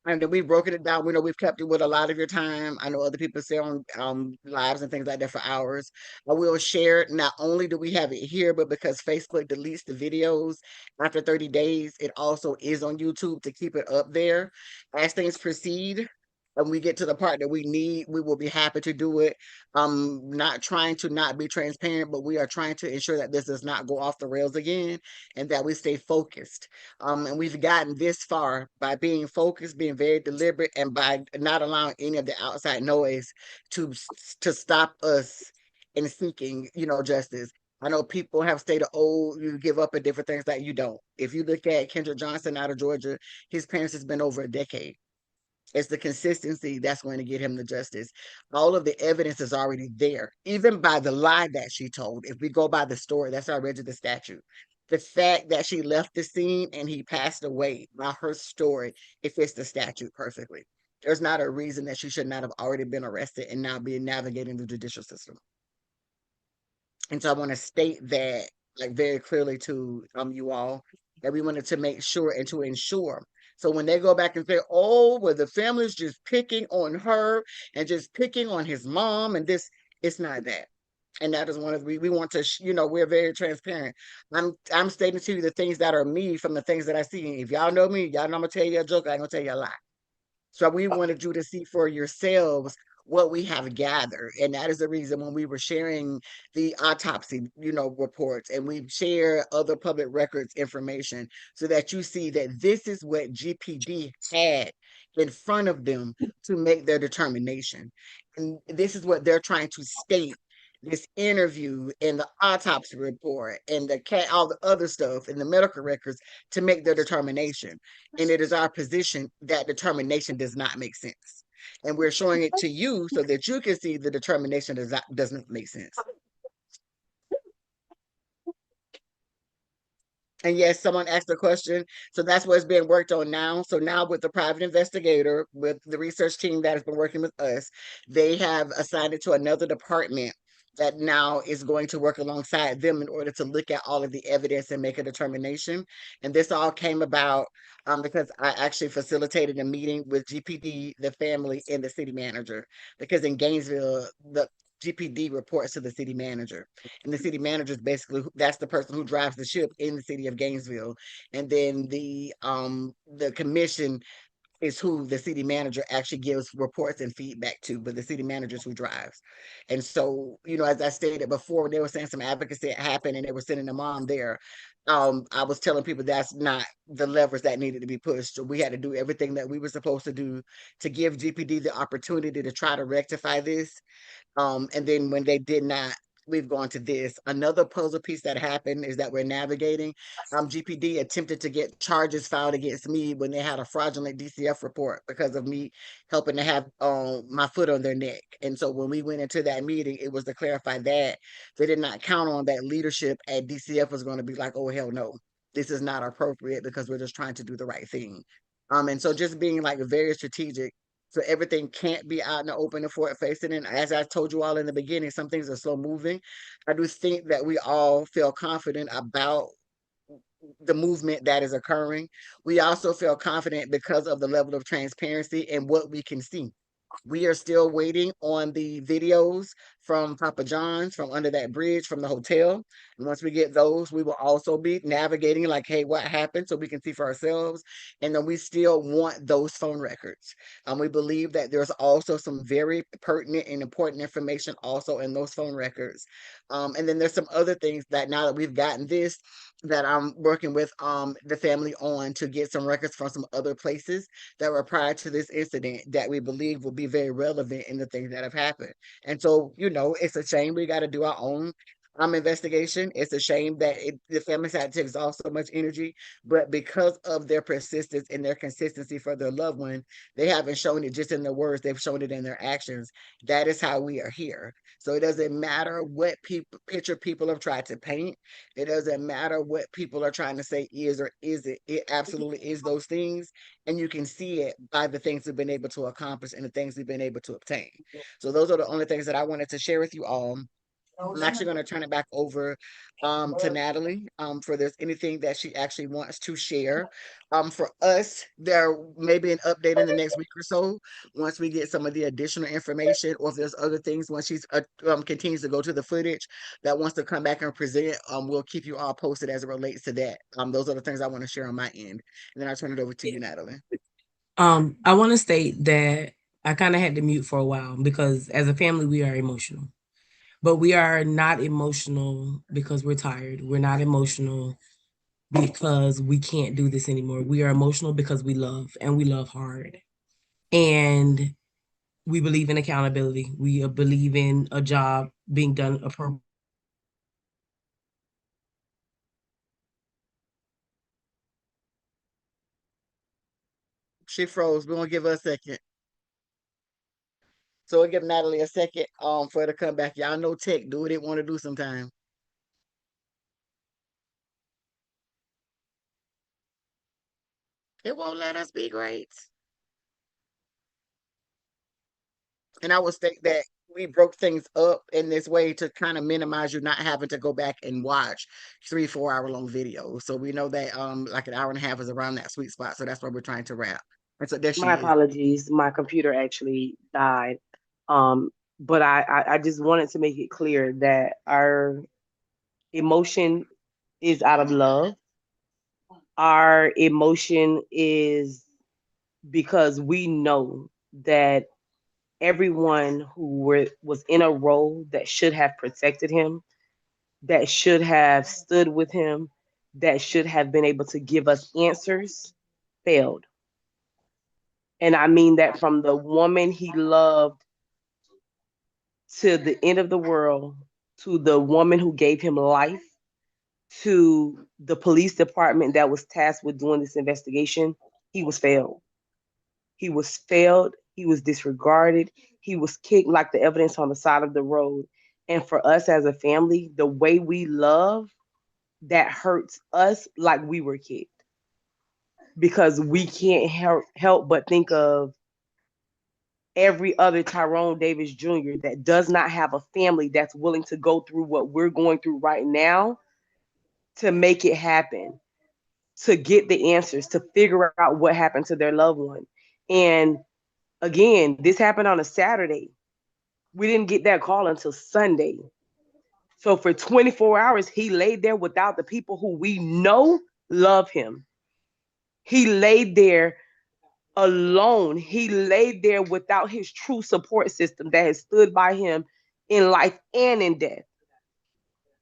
and then we've broken it down. We know we've kept it with a lot of your time. I know other people stay on lives and things like that for hours. I will share it. Not only do we have it here, but because Facebook deletes the videos after 30 days, it also is on YouTube to keep it up there. As things proceed, and we get to the part that we need, we will be happy to do it. Not trying to not be transparent, but we are trying to ensure that this does not go off the rails again and that we stay focused. And we've gotten this far by being focused, being very deliberate, and by not allowing any of the outside noise to to stop us in seeking, justice. I know people have stated, "Oh, you give up at different things." That you don't. If you look at Kendrick Johnson out of Georgia, his parents has been over a decade. It's the consistency that's going to get him the justice. All of the evidence is already there, even by the lie that she told. If we go by the story, that's already the statute. The fact that she left the scene and he passed away by her story, it fits the statute perfectly. There's not a reason that she should not have already been arrested and now be navigating the judicial system. And so I want to state that like very clearly to you all that we wanted to make sure and to ensure. So when they go back and say, "Oh, well, the family's just picking on her and just picking on his mom," and this, it's not that. And that is one of we want to we're very transparent. I'm stating to you the things that are me from the things that I see. If y'all know me, y'all know I'm gonna tell you a joke. I ain't gonna tell you a lie. So we wanted you to see for yourselves what we have gathered. And that is the reason when we were sharing the autopsy, reports, and we share other public records information so that you see that this is what GPD had in front of them to make their determination. And this is what they're trying to state. This interview and the autopsy report and the cat, all the other stuff and the medical records to make their determination. And it is our position that determination does not make sense. And we're showing it to you so that you can see the determination doesn't make sense. And yes, someone asked a question. So that's what's being worked on now. So now with the private investigator, with the research team that has been working with us, they have assigned it to another department that now is going to work alongside them in order to look at all of the evidence and make a determination. And this all came about because I actually facilitated a meeting with GPD, the family, and the city manager. Because in Gainesville, the GPD reports to the city manager, and the city manager is basically that's the person who drives the ship in the city of Gainesville, and then the commission is who the city manager actually gives reports and feedback to, but the city manager is who drives. And so, as I stated before, they were saying some advocacy had happened and they were sending the mom there. I was telling people that's not the levers that needed to be pushed. So we had to do everything that we were supposed to do to give GPD the opportunity to try to rectify this. And then when they did not, we've gone to this. Another puzzle piece that happened is that we're navigating. GPD attempted to get charges filed against me when they had a fraudulent DCF report because of me helping to have my foot on their neck. And so when we went into that meeting, it was to clarify that they did not count on that leadership at DCF was going to be like, "Oh hell no, this is not appropriate because we're just trying to do the right thing." And so just being like very strategic so everything can't be out in the open and forward facing. And as I told you all in the beginning, some things are slow moving. I do think that we all feel confident about the movement that is occurring. We also feel confident because of the level of transparency and what we can see. We are still waiting on the videos from Papa John's, from under that bridge, from the hotel. And once we get those, we will also be navigating like, hey, what happened so we can see for ourselves. And then we still want those phone records. We believe that there's also some very pertinent and important information also in those phone records. And then there's some other things that now that we've gotten this, that I'm working with the family on to get some records from some other places that were prior to this incident that we believe will be very relevant in the things that have happened. And so, it's a shame we got to do our own investigation. It's a shame that the family side takes off so much energy, but because of their persistence and their consistency for their loved one, they haven't shown it just in their words, they've shown it in their actions. That is how we are here. So it doesn't matter what picture people have tried to paint. It doesn't matter what people are trying to say is or isn't. It absolutely is those things. And you can see it by the things we've been able to accomplish and the things we've been able to obtain. So those are the only things that I wanted to share with you all. I'm actually going to turn it back over to Natalie for there's anything that she actually wants to share. For us, there may be an update in the next week or so once we get some of the additional information, or if there's other things once she's continues to go to the footage that wants to come back and present. We'll keep you all posted as it relates to that. Those are the things I want to share on my end, and then I'll turn it over to you, Natalie. I want to state that I kind of had to mute for a while because as a family, we are emotional. But we are not emotional because we're tired. We're not emotional because we can't do this anymore. We are emotional because we love and we love hard. And we believe in accountability. We believe in a job being done appropriately. She froze. We're gonna give her a second. So we'll give Natalie a second for her to come back. Y'all know tech do what it want to do sometimes. It won't let us be great. And I would state that we broke things up in this way to kind of minimize you not having to go back and watch 3, 4 hour long videos. So we know that like an hour and a half is around that sweet spot. So that's why we're trying to wrap. And so there My she is. apologies. My computer actually died. Um, but I just wanted to make it clear that our emotion is out of love. Our emotion is because we know that everyone was in a role that should have protected him, that should have stood with him, that should have been able to give us answers, failed. And I mean that from the woman he loved to the end of the world, to the woman who gave him life, to the police department that was tasked with doing this investigation, he was failed. He was failed. He was disregarded. He was kicked like the evidence on the side of the road. And for us as a family, the way we love, that hurts us like we were kicked because we can't help but think of every other Tyrone Davis Jr. that does not have a family that's willing to go through what we're going through right now to make it happen, to get the answers, to figure out what happened to their loved one. And again, this happened on a Saturday. We didn't get that call until Sunday. So for 24 hours, he laid there without the people who we know love him. He laid there alone. He laid there without his true support system that has stood by him in life and in death.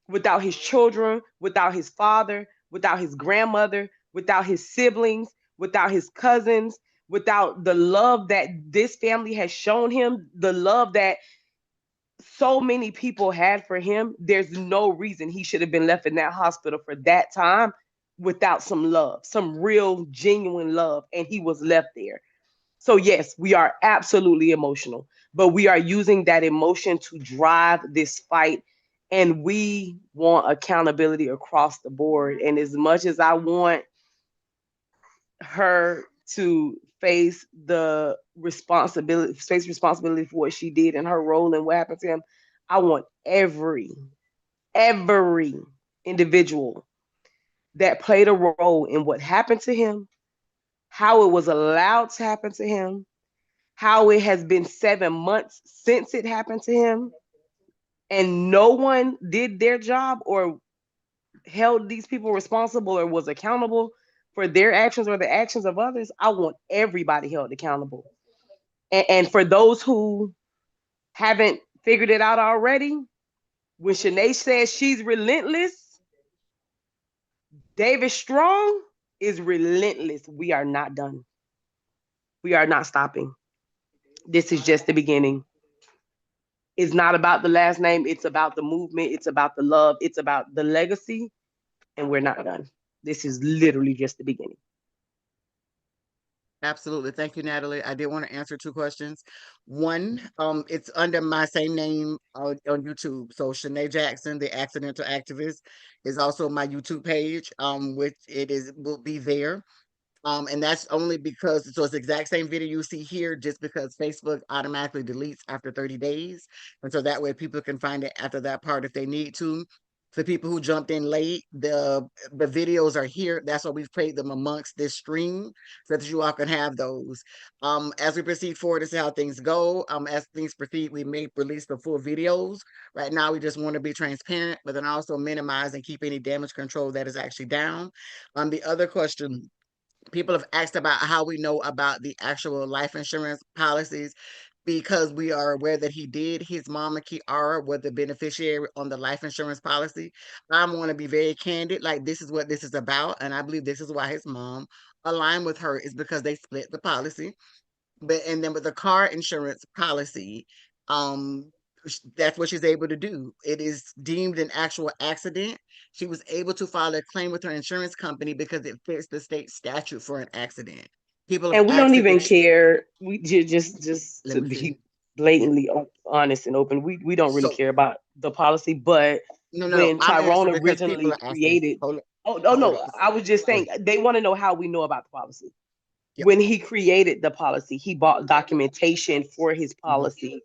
Without his children, without his father, without his grandmother, without his siblings, without his cousins, without the love that this family has shown him, the love that so many people had for him, there's no reason he should have been left in that hospital for that time without some love, some real genuine love. And he was left there. So, yes, we are absolutely emotional, but we are using that emotion to drive this fight. And we want accountability across the board. And as much as I want her to face responsibility for what she did and her role and what happened to him, I want every individual that played a role in what happened to him, how it was allowed to happen to him, how it has been 7 months since it happened to him, and no one did their job or held these people responsible or was accountable for their actions or the actions of others. I want everybody held accountable. And for those who haven't figured it out already, when Shanae says she's relentless, David Strong is relentless. We are not done. We are not stopping. This is just the beginning. It's not about the last name. It's about the movement. It's about the love. It's about the legacy. And we're not done. This is literally just the beginning. Absolutely. Thank you, Natalie. I did want to answer two questions. One, it's under my same name on YouTube. So Shanae Jackson, the accidental activist, is also my YouTube page, which it is will be there. And that's only because so it's the exact same video you see here, just because Facebook automatically deletes after 30 days. And so that way people can find it after that part if they need to. For people who jumped in late, the videos are here. That's why we've played them amongst this stream so that you all can have those. As we proceed forward to see how things go, as things proceed, we may release the full videos. Right now, we just want to be transparent, but then also minimize and keep any damage control that is actually down. The other question people have asked about how we know about the actual life insurance policies because we are aware that he did. His mama, Kiara, was the beneficiary on the life insurance policy. I'm going to be very candid. Like, this is what this is about. And I believe this is why his mom aligned with her is because they split the policy. But and then with the car insurance policy, um, that's what she's able to do. It is deemed an actual accident. She was able to file a claim with her insurance company because it fits the state statute for an accident. People have And we don't asked if even it's care. We just let to me finish. be blatantly honest and open. We don't really So care about the policy. But no, when I'm Tyrone answering because people originally are asking. created, Hold oh hold no, up. I was just Go saying ahead. they want to know how we know about the policy. Yep. When he created the policy, he bought documentation for his Mhm. policy.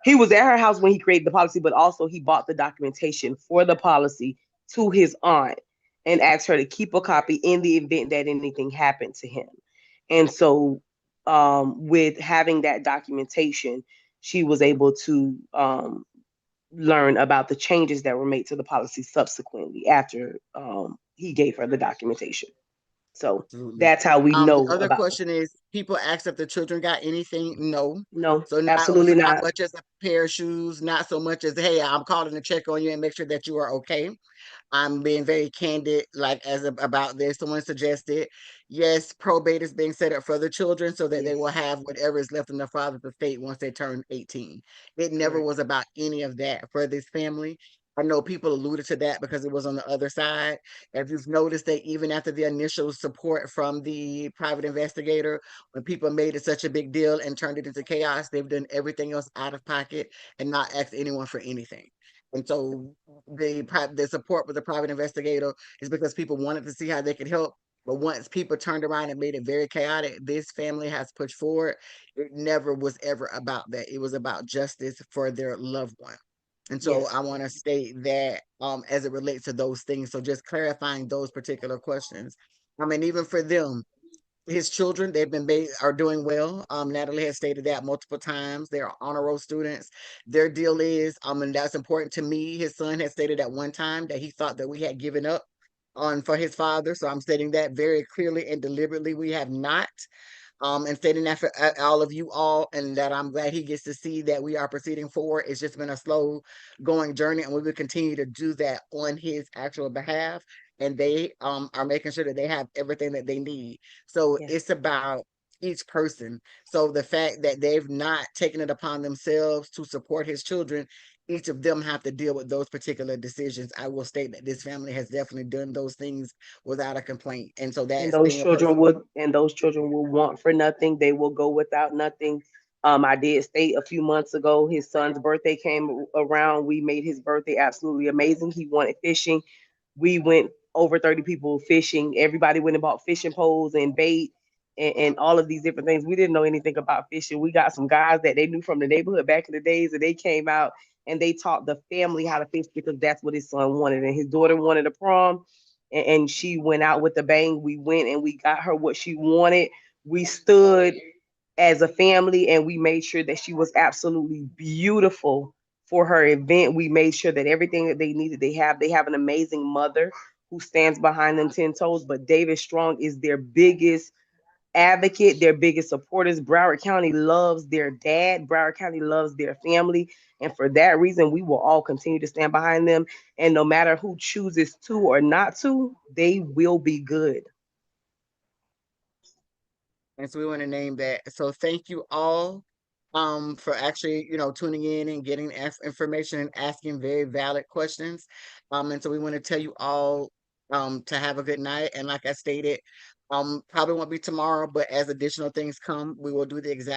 He was at her house when he created the policy, but also he bought the documentation for the policy to his aunt and asked her to keep a copy in the event that anything happened to him. And so, with having that documentation, she was able to learn about the changes that were made to the policy subsequently after he gave her the documentation. So Absolutely. that's how we The know other about question is people ask if the children got anything. No. no, So absolutely not not. much as a pair of shoes, not so much as, hey, I'm calling to check on you and make sure that you are okay. I'm being very candid, like about this. Someone suggested, yes, probate is being set up for the children so that they Yes, will have whatever is left in the father's estate once they turn 18. It never correct. was about any of that for this family. I know people alluded to that because it was on the other side. If you've noticed that even after the initial support from the private investigator, when people made it such a big deal and turned it into chaos, they've done everything else out of pocket and not asked anyone for anything. And so the support with the private investigator is because people wanted to see how they could help. But once people turned around and made it very chaotic, this family has pushed forward. It never was ever about that. It was about justice for their loved one. And so Yes, I want to state that as it relates to those things. So just clarifying those particular questions. I mean, even for them, his children they've been made are doing well. Natalie has stated that multiple times. They are honor roll students. Their deal is and that's important to me. His son has stated at one time that he thought that we had given up on for his father, so I'm stating that very clearly and deliberately. We have not, and stating that for all of you all, and that I'm glad he gets to see that we are proceeding forward. It's just been a slow going journey, and we will continue to do that on his actual behalf. And they are making sure that they have everything that they need. So yes. it's about each person. So the fact that they've not taken it upon themselves to support his children, each of them have to deal with those particular decisions. I will state that this family has definitely done those things without a complaint. And so And that's those being a children person. would and those children will want for nothing. They will go without nothing. I did state a few months ago his son's birthday came around. We made his birthday absolutely amazing. He wanted fishing. We went over 30 people fishing. Everybody went and bought fishing poles and bait and all of these different things. We didn't know anything about fishing. We got some guys that they knew from the neighborhood back in the days, and they came out and they taught the family how to fish because that's what his son wanted. And his daughter wanted a prom, and she went out with a bang. We went and we got her what she wanted. We stood as a family and we made sure that she was absolutely beautiful for her event. We made sure that everything that they needed, they have an amazing mother who stands behind them 10 toes. But David Strong is their biggest advocate, their biggest supporters. Broward County loves their dad, Broward County loves their family. And for that reason, we will all continue to stand behind them. And no matter who chooses to or not to, they will be good. And so we want to name that. So thank you all for actually, tuning in and getting information and asking very valid questions. And so we want to tell you all to have a good night. And like I stated, probably won't be tomorrow, but as additional things come, we will do the exact